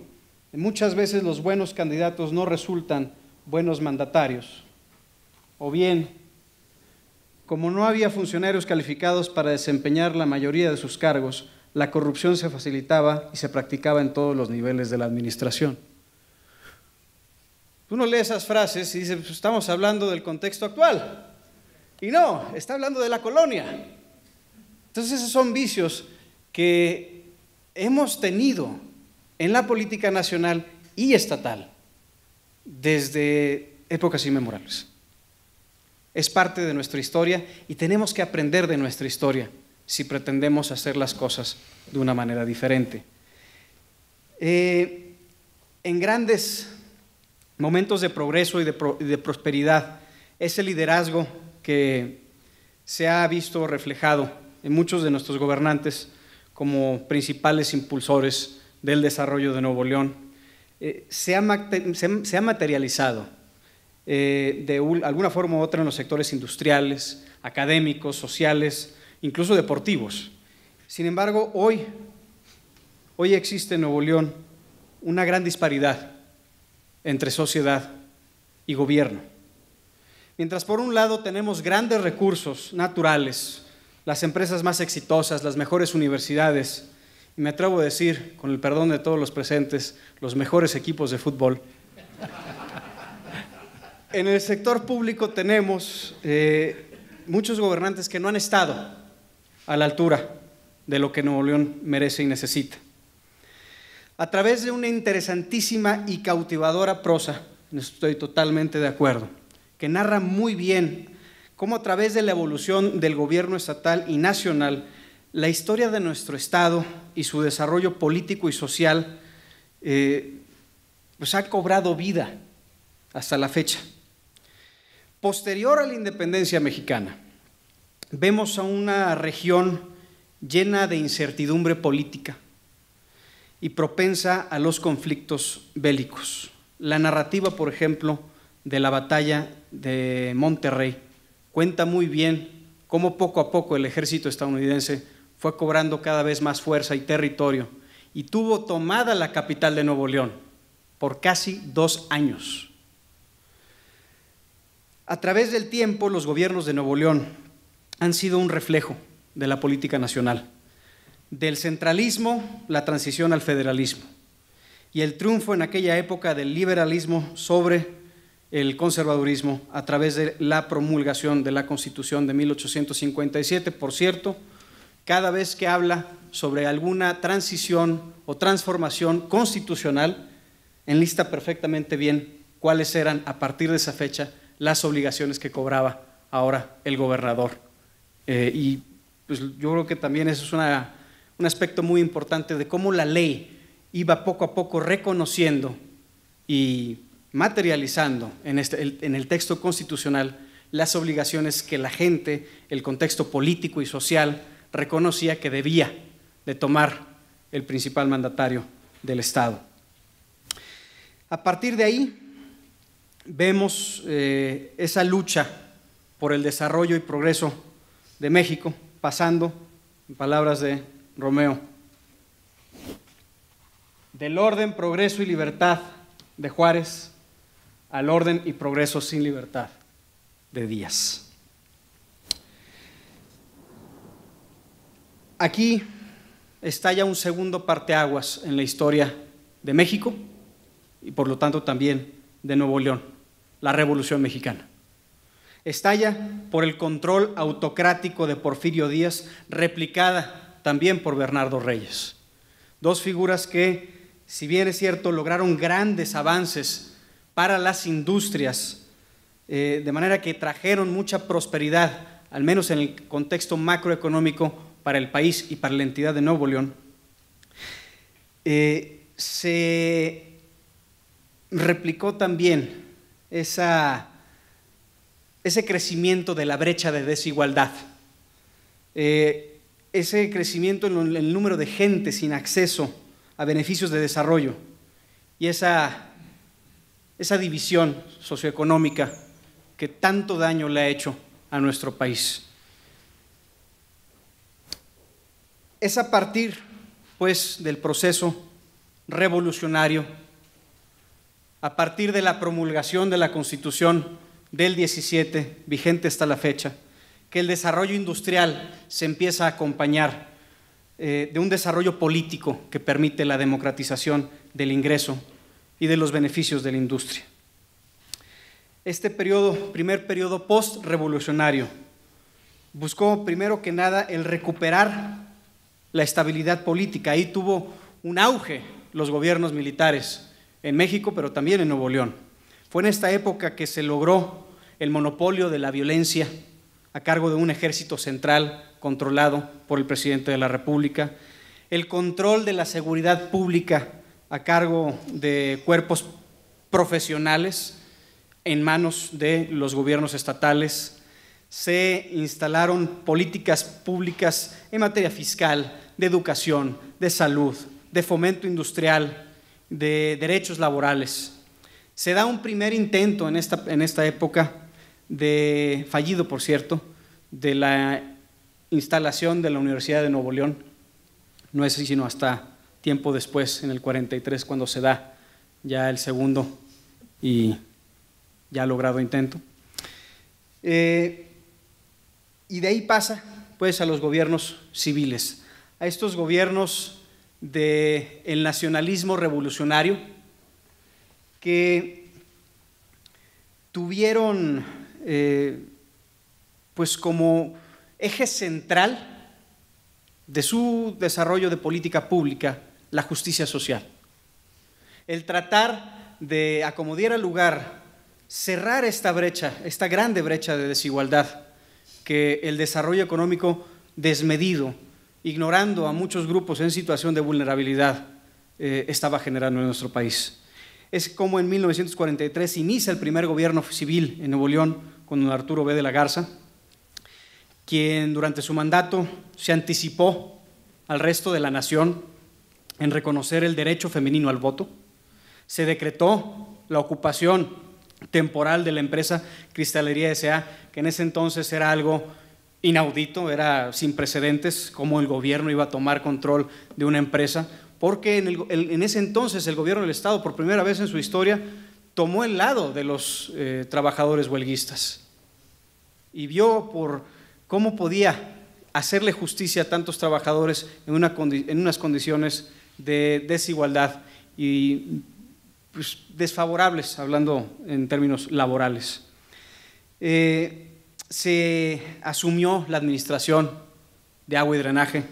muchas veces los buenos candidatos no resultan buenos mandatarios, o bien, como no había funcionarios calificados para desempeñar la mayoría de sus cargos, la corrupción se facilitaba y se practicaba en todos los niveles de la administración. Uno lee esas frases y dice, pues estamos hablando del contexto actual. Y no, está hablando de la colonia. Entonces esos son vicios que hemos tenido en la política nacional y estatal desde épocas inmemorables. es parte de nuestra historia y tenemos que aprender de nuestra historia si pretendemos hacer las cosas de una manera diferente. En grandes momentos de progreso y de prosperidad, ese liderazgo que se ha visto reflejado en muchos de nuestros gobernantes como principales impulsores del desarrollo de Nuevo León, se ha materializado de alguna forma u otra en los sectores industriales, académicos, sociales, incluso deportivos. Sin embargo, hoy existe en Nuevo León una gran disparidad entre sociedad y gobierno. Mientras por un lado tenemos grandes recursos naturales, las empresas más exitosas, las mejores universidades, y me atrevo a decir, con el perdón de todos los presentes, los mejores equipos de fútbol. En el sector público tenemos muchos gobernantes que no han estado a la altura de lo que Nuevo León merece y necesita. A través de una interesantísima y cautivadora prosa, estoy totalmente de acuerdo, que narra muy bien cómo a través de la evolución del gobierno estatal y nacional, la historia de nuestro Estado y su desarrollo político y social pues ha cobrado vida hasta la fecha. Posterior a la independencia mexicana, vemos a una región llena de incertidumbre política y propensa a los conflictos bélicos. La narrativa, por ejemplo, de la batalla de Monterrey cuenta muy bien cómo poco a poco el ejército estadounidense fue cobrando cada vez más fuerza y territorio y tuvo tomada la capital de Nuevo León por casi 2 años. A través del tiempo, los gobiernos de Nuevo León han sido un reflejo de la política nacional, del centralismo, la transición al federalismo, y el triunfo en aquella época del liberalismo sobre el conservadurismo a través de la promulgación de la Constitución de 1857. Por cierto, cada vez que habla sobre alguna transición o transformación constitucional, enlista perfectamente bien cuáles eran a partir de esa fecha las obligaciones que cobraba ahora el gobernador. Y pues yo creo que también eso es un aspecto muy importante de cómo la ley iba poco a poco reconociendo y materializando en el texto constitucional las obligaciones que la gente, el contexto político y social reconocía que debía de tomar el principal mandatario del Estado. A partir de ahí vemos esa lucha por el desarrollo y progreso de México, pasando, en palabras de Romeo, del orden, progreso y libertad de Juárez al orden y progreso sin libertad de Díaz. Aquí estalla un segundo parteaguas en la historia de México y por lo tanto también de Nuevo León, la Revolución Mexicana. Estalla por el control autocrático de Porfirio Díaz, replicada también por Bernardo Reyes. Dos figuras que, si bien es cierto, lograron grandes avances para las industrias, de manera que trajeron mucha prosperidad, al menos en el contexto macroeconómico para el país y para la entidad de Nuevo León, se replicó también ese crecimiento de la brecha de desigualdad, ese crecimiento en el número de gente sin acceso a beneficios de desarrollo y esa división socioeconómica que tanto daño le ha hecho a nuestro país. Es a partir, pues, del proceso revolucionario, a partir de la promulgación de la Constitución del 17, vigente hasta la fecha, que el desarrollo industrial se empieza a acompañar de un desarrollo político que permite la democratización del ingreso y de los beneficios de la industria. Este primer periodo post-revolucionario, buscó primero que nada el recuperar la estabilidad política. Ahí tuvo un auge los gobiernos militares en México, pero también en Nuevo León. Fue en esta época que se logró el monopolio de la violencia a cargo de un ejército central controlado por el presidente de la República, el control de la seguridad pública a cargo de cuerpos profesionales en manos de los gobiernos estatales. Se instalaron políticas públicas en materia fiscal, de educación, de salud, de fomento industrial, de derechos laborales. Se da un primer intento en esta época, fallido por cierto, de la instalación de la Universidad de Nuevo León. No es sino hasta tiempo después, en el 43, cuando se da ya el segundo y ya logrado intento. Y de ahí pasa pues a los gobiernos civiles, a estos gobiernos del nacionalismo revolucionario que tuvieron pues como eje central de su desarrollo de política pública la justicia social. El tratar de, a como diera lugar, cerrar esta brecha, esta grande brecha de desigualdad que el desarrollo económico desmedido, ignorando a muchos grupos en situación de vulnerabilidad, estaba generando en nuestro país. Es como en 1943 inicia el primer gobierno civil en Nuevo León con don Arturo B. de la Garza, quien durante su mandato se anticipó al resto de la nación en reconocer el derecho femenino al voto. Se decretó la ocupación temporal de la empresa Cristalería S.A., que en ese entonces era algo inaudito, era sin precedentes, cómo el gobierno iba a tomar control de una empresa, porque en ese entonces el gobierno del Estado, por primera vez en su historia, tomó el lado de los trabajadores huelguistas y vio por cómo podía hacerle justicia a tantos trabajadores en unas condiciones de desigualdad y pues, desfavorables, hablando en términos laborales. Se asumió la administración de agua y drenaje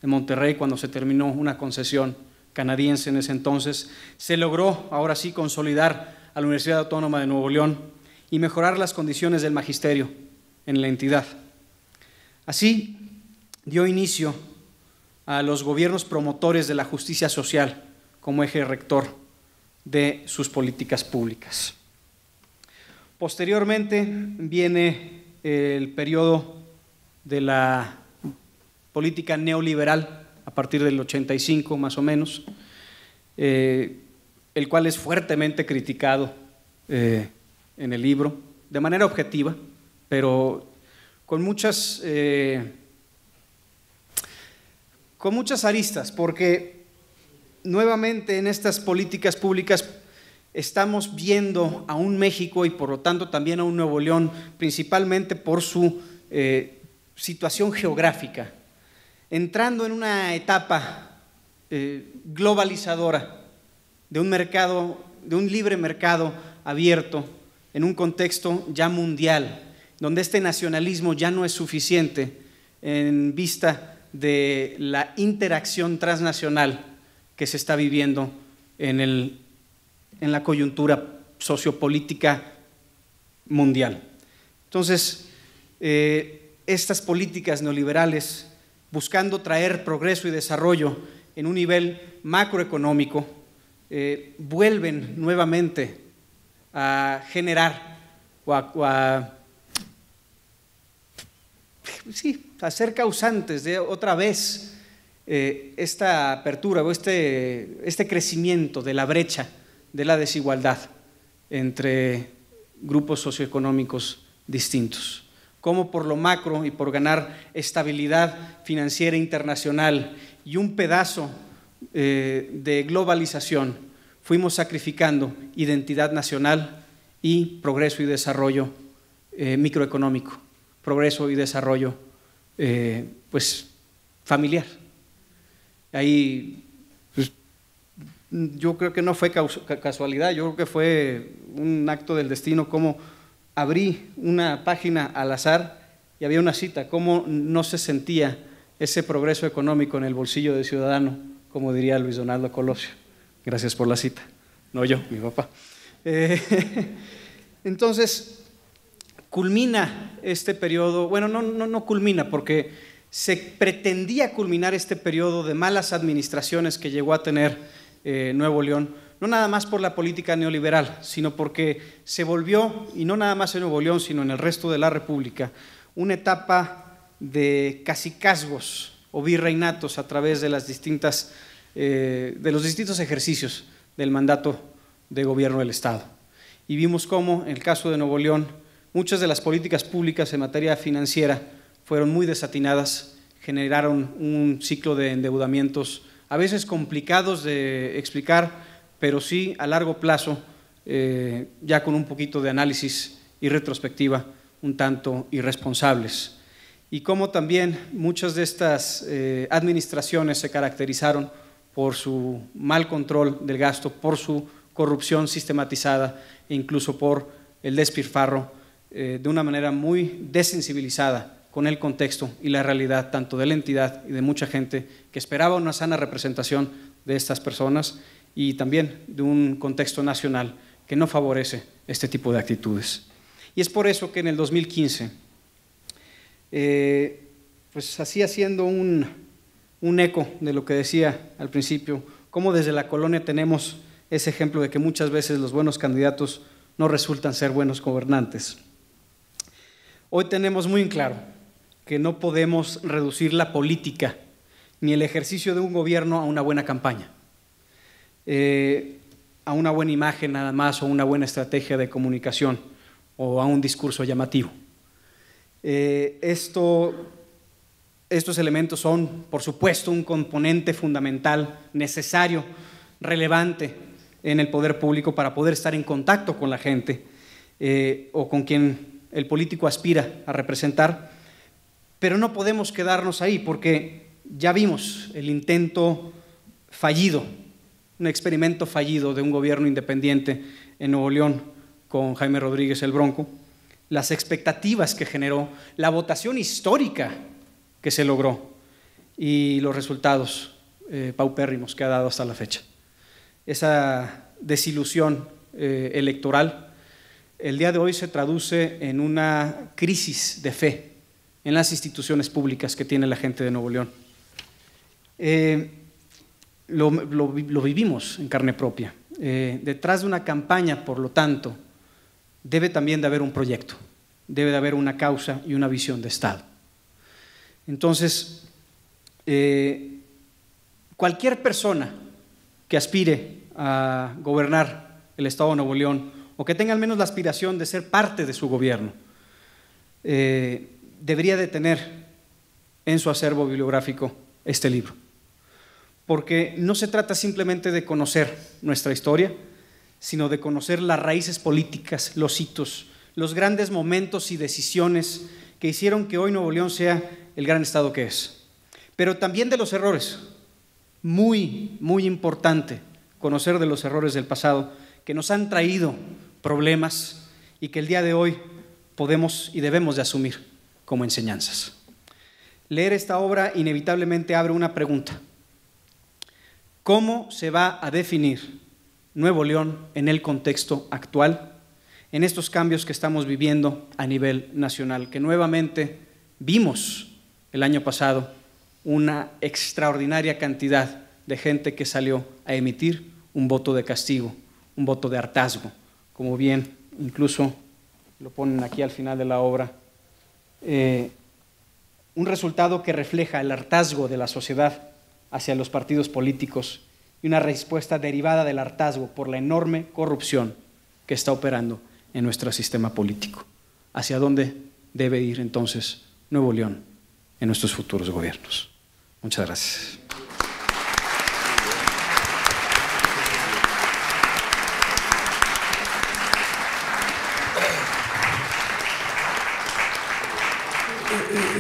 de Monterrey cuando se terminó una concesión canadiense en ese entonces. Se logró, ahora sí, consolidar a la Universidad Autónoma de Nuevo León y mejorar las condiciones del magisterio en la entidad. Así dio inicio a los gobiernos promotores de la justicia social como eje rector de sus políticas públicas. Posteriormente viene el periodo de la política neoliberal a partir del 85 más o menos, el cual es fuertemente criticado en el libro, de manera objetiva, pero con muchas aristas, porque nuevamente en estas políticas públicas estamos viendo a un México y por lo tanto también a un Nuevo León, principalmente por su situación geográfica, entrando en una etapa globalizadora de un mercado, de un libre mercado abierto en un contexto ya mundial, donde este nacionalismo ya no es suficiente en vista de la interacción transnacional que se está viviendo en la coyuntura sociopolítica mundial. Entonces, estas políticas neoliberales, buscando traer progreso y desarrollo en un nivel macroeconómico, vuelven nuevamente a generar o a ser causantes de otra vez esta apertura o este crecimiento de la brecha de la desigualdad entre grupos socioeconómicos distintos. Como por lo macro y por ganar estabilidad financiera internacional y un pedazo de globalización, fuimos sacrificando identidad nacional y progreso y desarrollo microeconómico, progreso y desarrollo pues familiar. Ahí pues, yo creo que no fue casualidad, yo creo que fue un acto del destino, como abrí una página al azar y había una cita, cómo no se sentía ese progreso económico en el bolsillo del ciudadano, como diría Luis Donaldo Colosio. Gracias por la cita. No yo, mi papá. Entonces, culmina este periodo, bueno, no culmina porque se pretendía culminar este periodo de malas administraciones que llegó a tener Nuevo León, no nada más por la política neoliberal, sino porque se volvió, y no nada más en Nuevo León, sino en el resto de la República, una etapa de cacicazgos o virreinatos a través de los distintos ejercicios del mandato de gobierno del Estado. Y vimos cómo, en el caso de Nuevo León, muchas de las políticas públicas en materia financiera fueron muy desatinadas, generaron un ciclo de endeudamientos a veces complicados de explicar, pero sí a largo plazo, ya con un poquito de análisis y retrospectiva, un tanto irresponsables. Y cómo también muchas de estas administraciones se caracterizaron por su mal control del gasto, por su corrupción sistematizada e incluso por el despilfarro de una manera muy desensibilizada con el contexto y la realidad tanto de la entidad y de mucha gente que esperaba una sana representación de estas personas y también de un contexto nacional que no favorece este tipo de actitudes. Y es por eso que en el 2015, pues así haciendo un eco de lo que decía al principio, cómo desde la colonia tenemos ese ejemplo de que muchas veces los buenos candidatos no resultan ser buenos gobernantes. Hoy tenemos muy en claro que no podemos reducir la política ni el ejercicio de un gobierno a una buena campaña, a una buena imagen nada más o una buena estrategia de comunicación o a un discurso llamativo. Estos elementos son, por supuesto, un componente fundamental, necesario, relevante en el poder público para poder estar en contacto con la gente o con quien el político aspira a representar, pero no podemos quedarnos ahí porque ya vimos el intento fallido, un experimento fallido de un gobierno independiente en Nuevo León con Jaime Rodríguez el Bronco, las expectativas que generó, la votación histórica que se logró y los resultados paupérrimos que ha dado hasta la fecha. Esa desilusión electoral el día de hoy se traduce en una crisis de fe en las instituciones públicas que tiene la gente de Nuevo León. Lo vivimos en carne propia. Detrás de una campaña, por lo tanto, debe también de haber un proyecto, debe de haber una causa y una visión de Estado. Entonces, cualquier persona que aspire a gobernar el Estado de Nuevo León o que tenga al menos la aspiración de ser parte de su gobierno, debería de tener en su acervo bibliográfico este libro. Porque no se trata simplemente de conocer nuestra historia, sino de conocer las raíces políticas, los hitos, los grandes momentos y decisiones que hicieron que hoy Nuevo León sea el gran estado que es. Pero también de los errores. Muy, muy importante conocer de los errores del pasado que nos han traído problemas y que el día de hoy podemos y debemos de asumir como enseñanzas. Leer esta obra inevitablemente abre una pregunta. ¿Cómo se va a definir Nuevo León en el contexto actual, en estos cambios que estamos viviendo a nivel nacional, que nuevamente vimos el año pasado una extraordinaria cantidad de gente que salió a emitir un voto de castigo, un voto de hartazgo, como bien incluso lo ponen aquí al final de la obra, un resultado que refleja el hartazgo de la sociedad hacia los partidos políticos y una respuesta derivada del hartazgo por la enorme corrupción que está operando en nuestro sistema político. ¿Hacia dónde debe ir entonces Nuevo León en nuestros futuros gobiernos? Muchas gracias.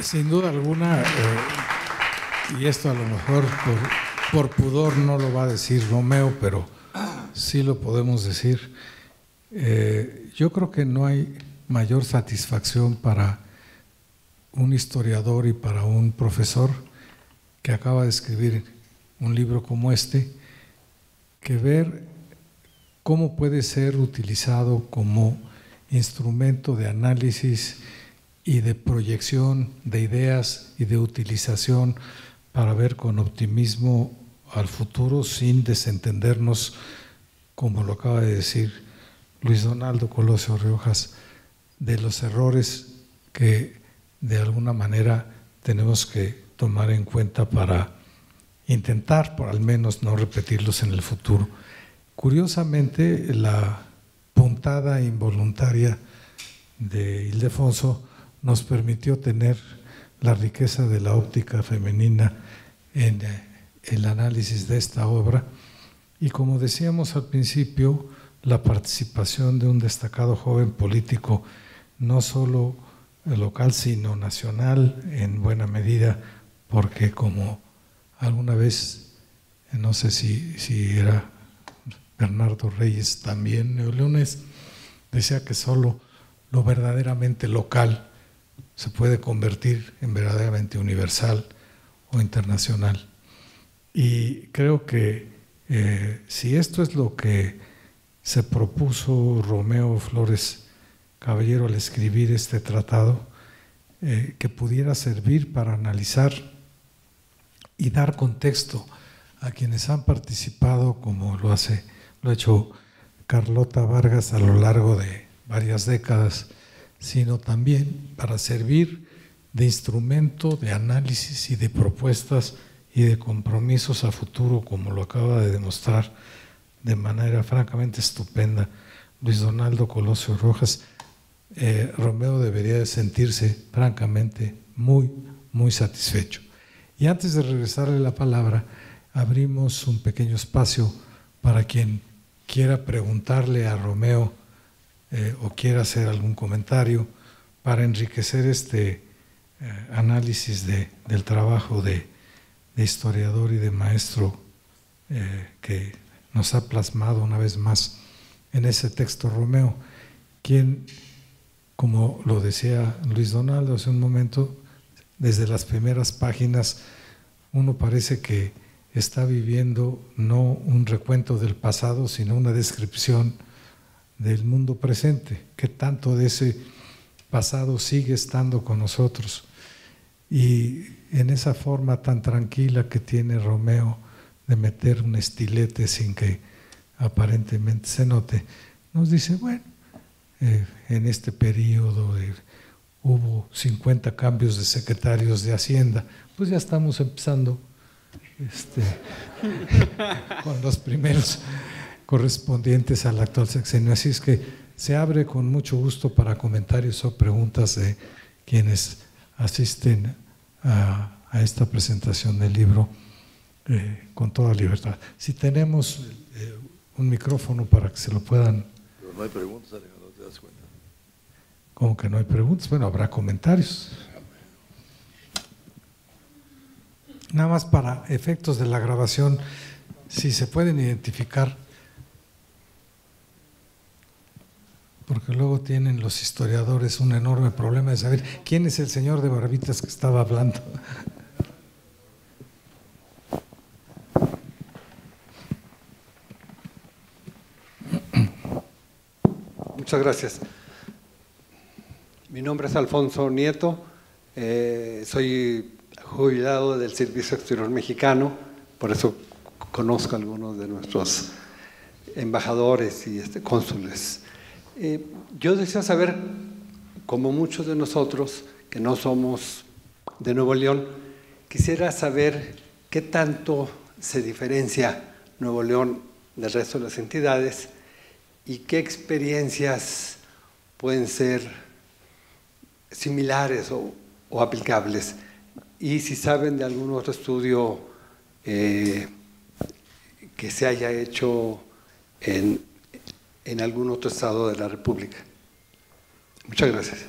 Sin duda alguna, y esto a lo mejor por pudor no lo va a decir Romeo, pero sí lo podemos decir. Yo creo que no hay mayor satisfacción para un historiador y para un profesor que acaba de escribir un libro como este, que ver cómo puede ser utilizado como instrumento de análisis y de proyección de ideas y de utilización para ver con optimismo al futuro sin desentendernos, como lo acaba de decir Luis Donaldo Colosio Riojas, de los errores que de alguna manera tenemos que tomar en cuenta para intentar, por al menos, no repetirlos en el futuro. Curiosamente, la puntada involuntaria de Ildefonso nos permitió tener la riqueza de la óptica femenina en el análisis de esta obra y, como decíamos al principio, la participación de un destacado joven político, no solo local sino nacional en buena medida, porque como alguna vez, no sé si era Bernardo Reyes también neoleonés, decía que solo lo verdaderamente local se puede convertir en verdaderamente universal o internacional. Y creo que si esto es lo que se propuso Romeo Flores Caballero al escribir este tratado, que pudiera servir para analizar y dar contexto a quienes han participado, como lo ha hecho Carlota Vargas a lo largo de varias décadas, sino también para servir de instrumento de análisis y de propuestas y de compromisos a futuro, como lo acaba de demostrar de manera francamente estupenda Luis Donaldo Colosio Rojas. Romeo debería de sentirse francamente muy, muy satisfecho. Y antes de regresarle la palabra, abrimos un pequeño espacio para quien quiera preguntarle a Romeo o quiera hacer algún comentario para enriquecer este análisis del trabajo de historiador y de maestro que nos ha plasmado una vez más en ese texto Romeo, quien, como lo decía Luis Donaldo hace un momento, desde las primeras páginas uno parece que está viviendo no un recuento del pasado, sino una descripción del mundo presente, que tanto de ese pasado sigue estando con nosotros. Y en esa forma tan tranquila que tiene Romeo de meter un estilete sin que aparentemente se note, nos dice, bueno, en este periodo hubo 50 cambios de secretarios de Hacienda, pues ya estamos empezando con los primeros correspondientes al actual sexenio. Así es que se abre con mucho gusto para comentarios o preguntas de quienes asisten a esta presentación del libro con toda libertad. Si tenemos un micrófono para que se lo puedan… Pero no hay preguntas, Alejandro, ¿te das cuenta? ¿Cómo que no hay preguntas? Bueno, habrá comentarios. Nada más para efectos de la grabación, si se pueden identificar, porque luego tienen los historiadores un enorme problema de saber quién es el señor de barbitas que estaba hablando. Muchas gracias. Mi nombre es Alfonso Nieto, soy jubilado del Servicio Exterior Mexicano, por eso conozco a algunos de nuestros embajadores y cónsules. Yo deseo saber, como muchos de nosotros que no somos de Nuevo León, quisiera saber qué tanto se diferencia Nuevo León del resto de las entidades y qué experiencias pueden ser similares o aplicables. Y si saben de algún otro estudio que se haya hecho en algún otro estado de la República. Muchas gracias.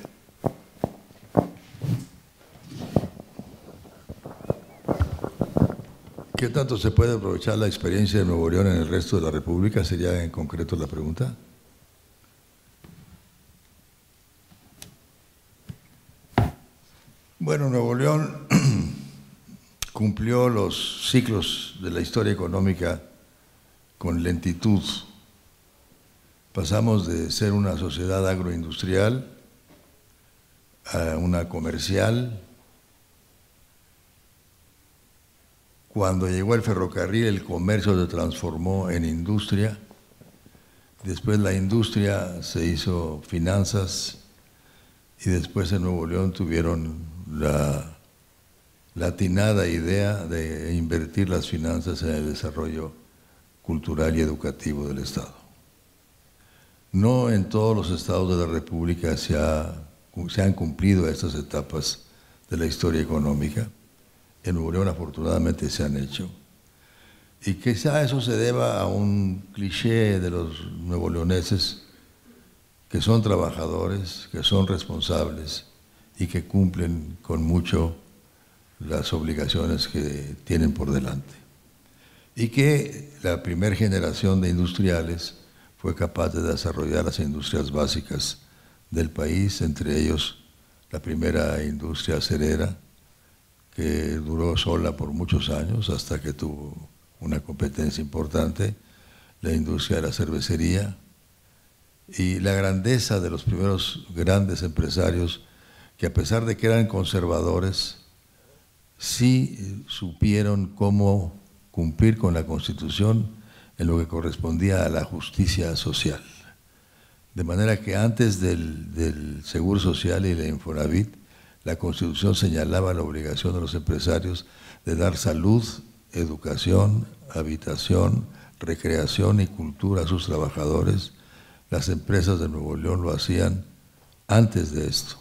¿Qué tanto se puede aprovechar la experiencia de Nuevo León en el resto de la República? ¿Sería en concreto la pregunta? Bueno, Nuevo León cumplió los ciclos de la historia económica con lentitud Pasamos de ser una sociedad agroindustrial a una comercial. Cuando llegó el ferrocarril, el comercio se transformó en industria. Después la industria se hizo finanzas y después en Nuevo León tuvieron la atinada idea de invertir las finanzas en el desarrollo cultural y educativo del Estado. No en todos los estados de la República se han cumplido estas etapas de la historia económica. En Nuevo León afortunadamente se han hecho. Y quizá eso se deba a un cliché de los nuevoleoneses que son trabajadores, que son responsables y que cumplen con mucho las obligaciones que tienen por delante. Y que la primera generación de industriales fue capaz de desarrollar las industrias básicas del país, entre ellos la primera industria acerera, que duró sola por muchos años hasta que tuvo una competencia importante, la industria de la cervecería, y la grandeza de los primeros grandes empresarios que, a pesar de que eran conservadores, sí supieron cómo cumplir con la Constitución en lo que correspondía a la justicia social. De manera que antes del Seguro Social y la Infonavit, la Constitución señalaba la obligación de los empresarios de dar salud, educación, habitación, recreación y cultura a sus trabajadores. Las empresas de Nuevo León lo hacían antes de esto.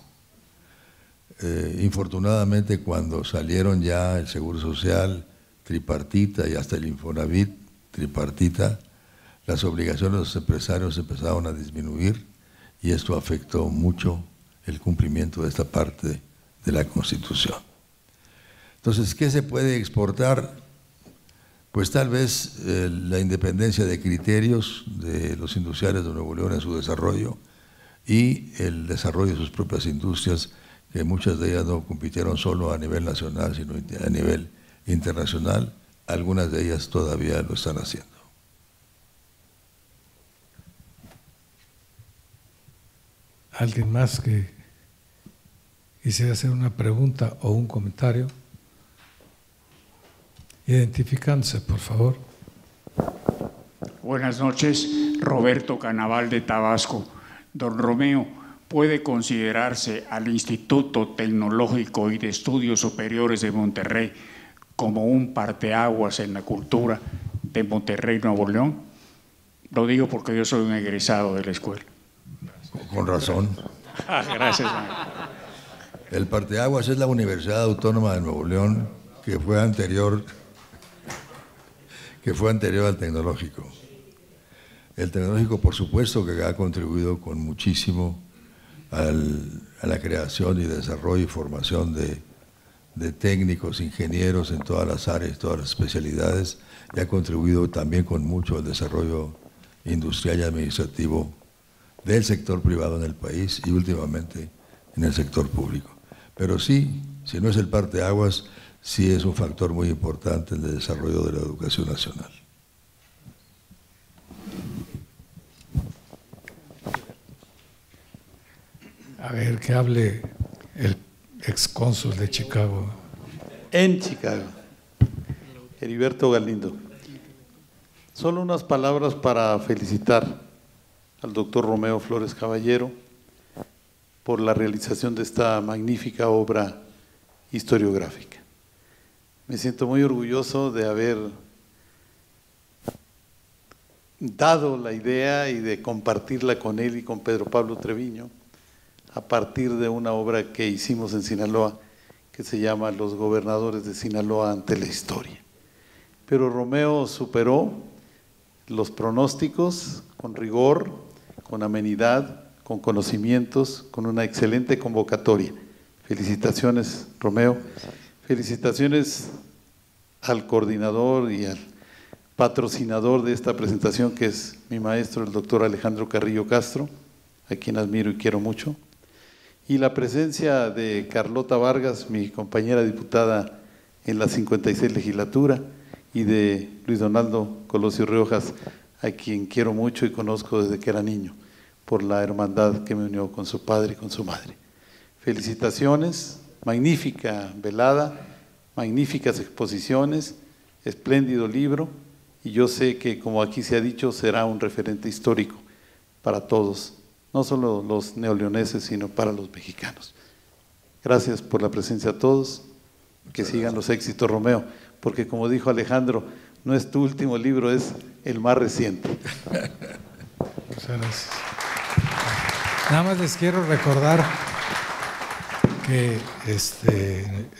Infortunadamente, cuando salieron ya el Seguro Social tripartita y hasta el Infonavit tripartita, las obligaciones de los empresarios empezaron a disminuir y esto afectó mucho el cumplimiento de esta parte de la Constitución. Entonces, ¿qué se puede exportar? Pues tal vez la independencia de criterios de los industriales de Nuevo León en su desarrollo y el desarrollo de sus propias industrias, que muchas de ellas no compitieron solo a nivel nacional, sino a nivel internacional. Algunas de ellas todavía lo están haciendo. ¿Alguien más que quisiera hacer una pregunta o un comentario? Identificándose, por favor. Buenas noches, Roberto Canaval de Tabasco. Don Romeo, ¿puede considerarse al Instituto Tecnológico y de Estudios Superiores de Monterrey como un parteaguas en la cultura de Monterrey, Nuevo León? Lo digo porque yo soy un egresado de la escuela. Con razón. Gracias. El parteaguas es la Universidad Autónoma de Nuevo León, que fue anterior al Tecnológico. El Tecnológico, por supuesto, que ha contribuido con muchísimo a la creación y desarrollo y formación de técnicos, ingenieros en todas las áreas, todas las especialidades, y ha contribuido también con mucho al desarrollo industrial y administrativo del sector privado en el país y últimamente en el sector público. Pero sí, si no es el parteaguas, sí es un factor muy importante en el desarrollo de la educación nacional. A ver, que hable el excónsul de Chicago. En Chicago, Heriberto Galindo. Solo unas palabras para felicitar al doctor Romeo Flores Caballero por la realización de esta magnífica obra historiográfica. Me siento muy orgulloso de haber dado la idea y de compartirla con él y con Pedro Pablo Treviño a partir de una obra que hicimos en Sinaloa que se llama Los gobernadores de Sinaloa ante la historia. Pero Romeo superó los pronósticos con rigor, con amenidad, con conocimientos, con una excelente convocatoria. Felicitaciones, Romeo. Felicitaciones al coordinador y al patrocinador de esta presentación, que es mi maestro, el doctor Alejandro Carrillo Castro, a quien admiro y quiero mucho. Y la presencia de Carlota Vargas, mi compañera diputada en la 56 legislatura, y de Luis Donaldo Colosio Riojas, a quien quiero mucho y conozco desde que era niño, por la hermandad que me unió con su padre y con su madre. Felicitaciones, magnífica velada, magníficas exposiciones, espléndido libro, y yo sé que, como aquí se ha dicho, será un referente histórico para todos, no solo los neoleoneses, sino para los mexicanos. Gracias por la presencia a todos, que sigan los éxitos, Romeo, porque como dijo Alejandro, no es tu último libro, es el más reciente. Muchas gracias. Nada más les quiero recordar que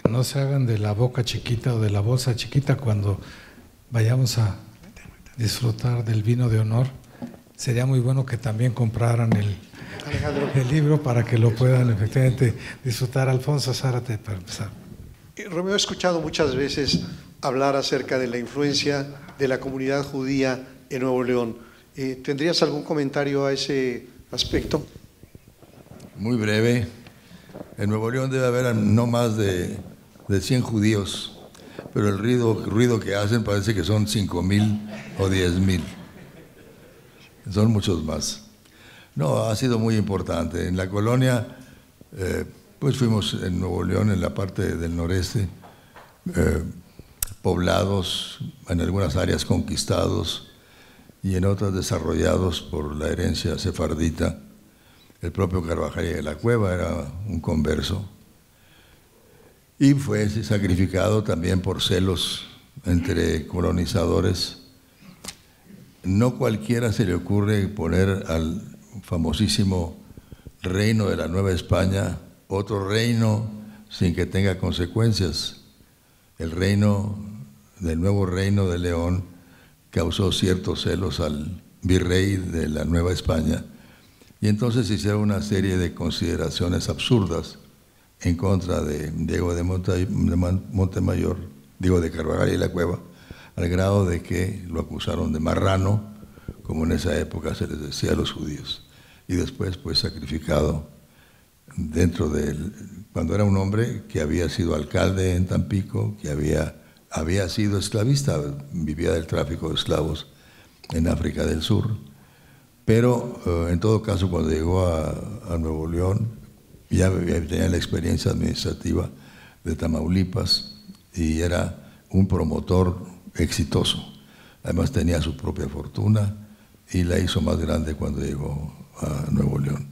no se hagan de la boca chiquita o de la bolsa chiquita cuando vayamos a disfrutar del vino de honor. Sería muy bueno que también compraran el libro para que lo puedan efectivamente disfrutar. Alfonso Zárate, para empezar. Romeo, he escuchado muchas veces hablar acerca de la influencia de la comunidad judía en Nuevo León. ¿Tendrías algún comentario a ese aspecto? Muy breve. En Nuevo León debe haber no más de 100 judíos, pero el ruido que hacen parece que son 5,000 o 10,000. Son muchos más. No, ha sido muy importante. En la colonia, pues fuimos en Nuevo León, en la parte del noreste, poblados, en algunas áreas conquistados y en otras desarrollados por la herencia sefardita. El propio Carvajal de la Cueva era un converso y fue sacrificado también por celos entre colonizadores. No cualquiera se le ocurre poner al famosísimo reino de la Nueva España otro reino sin que tenga consecuencias. El nuevo reino de León causó ciertos celos al virrey de la Nueva España y entonces se hicieron una serie de consideraciones absurdas en contra de Diego de Montemayor, Diego de Carvajal y la Cueva, al grado de que lo acusaron de marrano, como en esa época se les decía a los judíos, y después pues sacrificado cuando era un hombre que había sido alcalde en Tampico, que había sido esclavista, vivía del tráfico de esclavos en África del Sur, pero en todo caso cuando llegó a Nuevo León ya tenía la experiencia administrativa de Tamaulipas y era un promotor exitoso. Además tenía su propia fortuna y la hizo más grande cuando llegó a Nuevo León.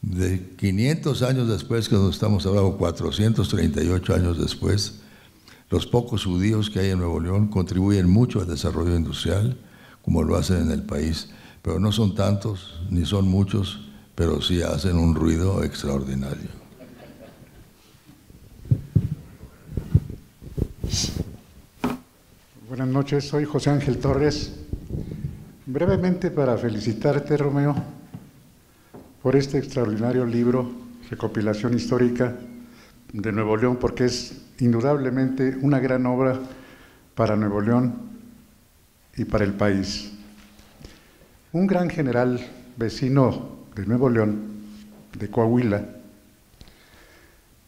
De 500 años después, que nos estamos hablando, 438 años después, los pocos judíos que hay en Nuevo León contribuyen mucho al desarrollo industrial, como lo hacen en el país, pero no son tantos, ni son muchos, pero sí hacen un ruido extraordinario. Buenas noches, soy José Ángel Torres. Brevemente para felicitarte, Romeo, por este extraordinario libro, recopilación histórica de Nuevo León, porque es indudablemente una gran obra para Nuevo León y para el país. Un gran general vecino de Nuevo León, de Coahuila,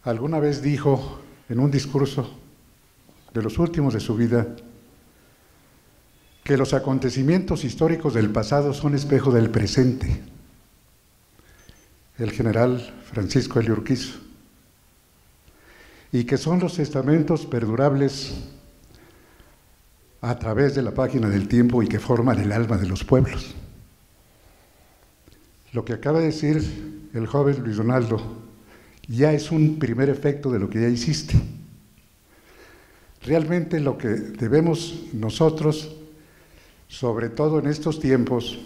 alguna vez dijo en un discurso de los últimos de su vida que los acontecimientos históricos del pasado son espejo del presente. El general Francisco Elio Urquizo, y que son los testamentos perdurables a través de la página del tiempo y que forman el alma de los pueblos. Lo que acaba de decir el joven Luis Donaldo ya es un primer efecto de lo que ya hiciste. Realmente lo que debemos nosotros, sobre todo en estos tiempos,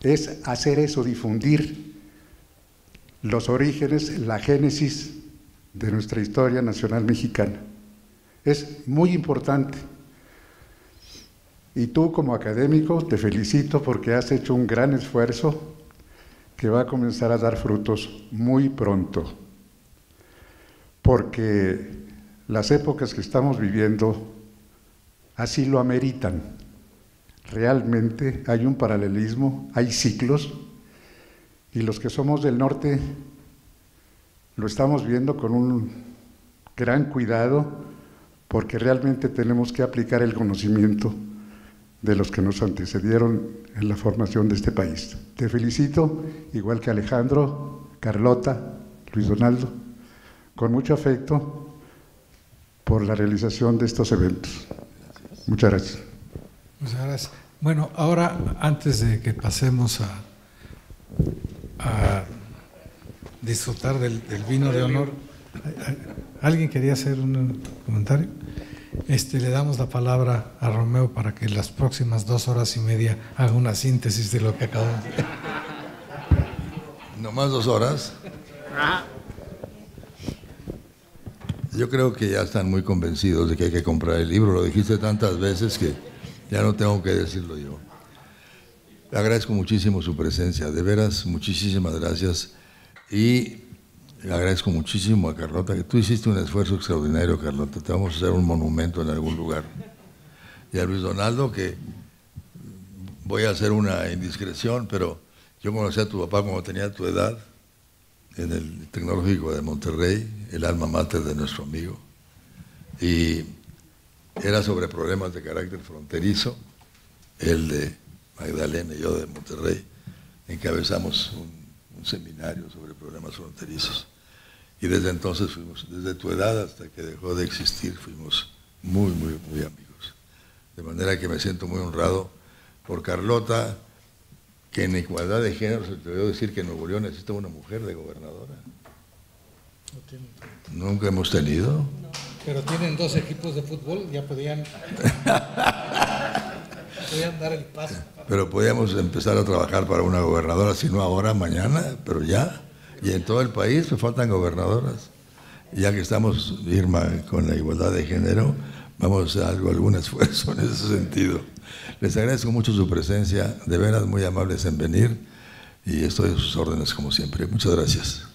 es hacer eso, difundir los orígenes, la génesis de nuestra historia nacional mexicana. Es muy importante. Y tú como académico te felicito porque has hecho un gran esfuerzo que va a comenzar a dar frutos muy pronto. Porque las épocas que estamos viviendo así lo ameritan. Realmente hay un paralelismo, hay ciclos, y los que somos del norte lo estamos viendo con un gran cuidado porque realmente tenemos que aplicar el conocimiento de los que nos antecedieron en la formación de este país. Te felicito, igual que Alejandro, Carlota, Luis Donaldo, con mucho afecto por la realización de estos eventos. Muchas gracias. Muchas gracias. Bueno, ahora, antes de que pasemos a disfrutar del vino de honor, ¿alguien quería hacer un comentario? Le damos la palabra a Romeo para que en las próximas 2 horas y media haga una síntesis de lo que acabamos de decir. ¿No más 2 horas? Yo creo que ya están muy convencidos de que hay que comprar el libro. Lo dijiste tantas veces que ya no tengo que decirlo yo. Le agradezco muchísimo su presencia, de veras, muchísimas gracias. Y le agradezco muchísimo a Carlota, que tú hiciste un esfuerzo extraordinario, Carlota. Te vamos a hacer un monumento en algún lugar. Y a Luis Donaldo, que voy a hacer una indiscreción, pero yo conocí a tu papá cuando tenía tu edad, en el Tecnológico de Monterrey, el alma mater de nuestro amigo. Y era sobre problemas de carácter fronterizo. Él de Magdalena y yo de Monterrey encabezamos un seminario sobre problemas fronterizos. Y desde entonces fuimos, desde tu edad hasta que dejó de existir, fuimos muy, muy, muy amigos. De manera que me siento muy honrado por Carlota, que en igualdad de género se te debió decir que en Nuevo León necesita una mujer de gobernadora. Nunca hemos tenido. No, pero tienen 2 equipos de fútbol, ya podían dar el paso. Pero podíamos empezar a trabajar para una gobernadora, si no ahora, mañana, pero ya. Y en todo el país me faltan gobernadoras. Y ya que estamos, Irma, con la igualdad de género, vamos a hacer algún esfuerzo en ese sentido. Les agradezco mucho su presencia, de veras muy amables en venir, y estoy a sus órdenes como siempre. Muchas gracias.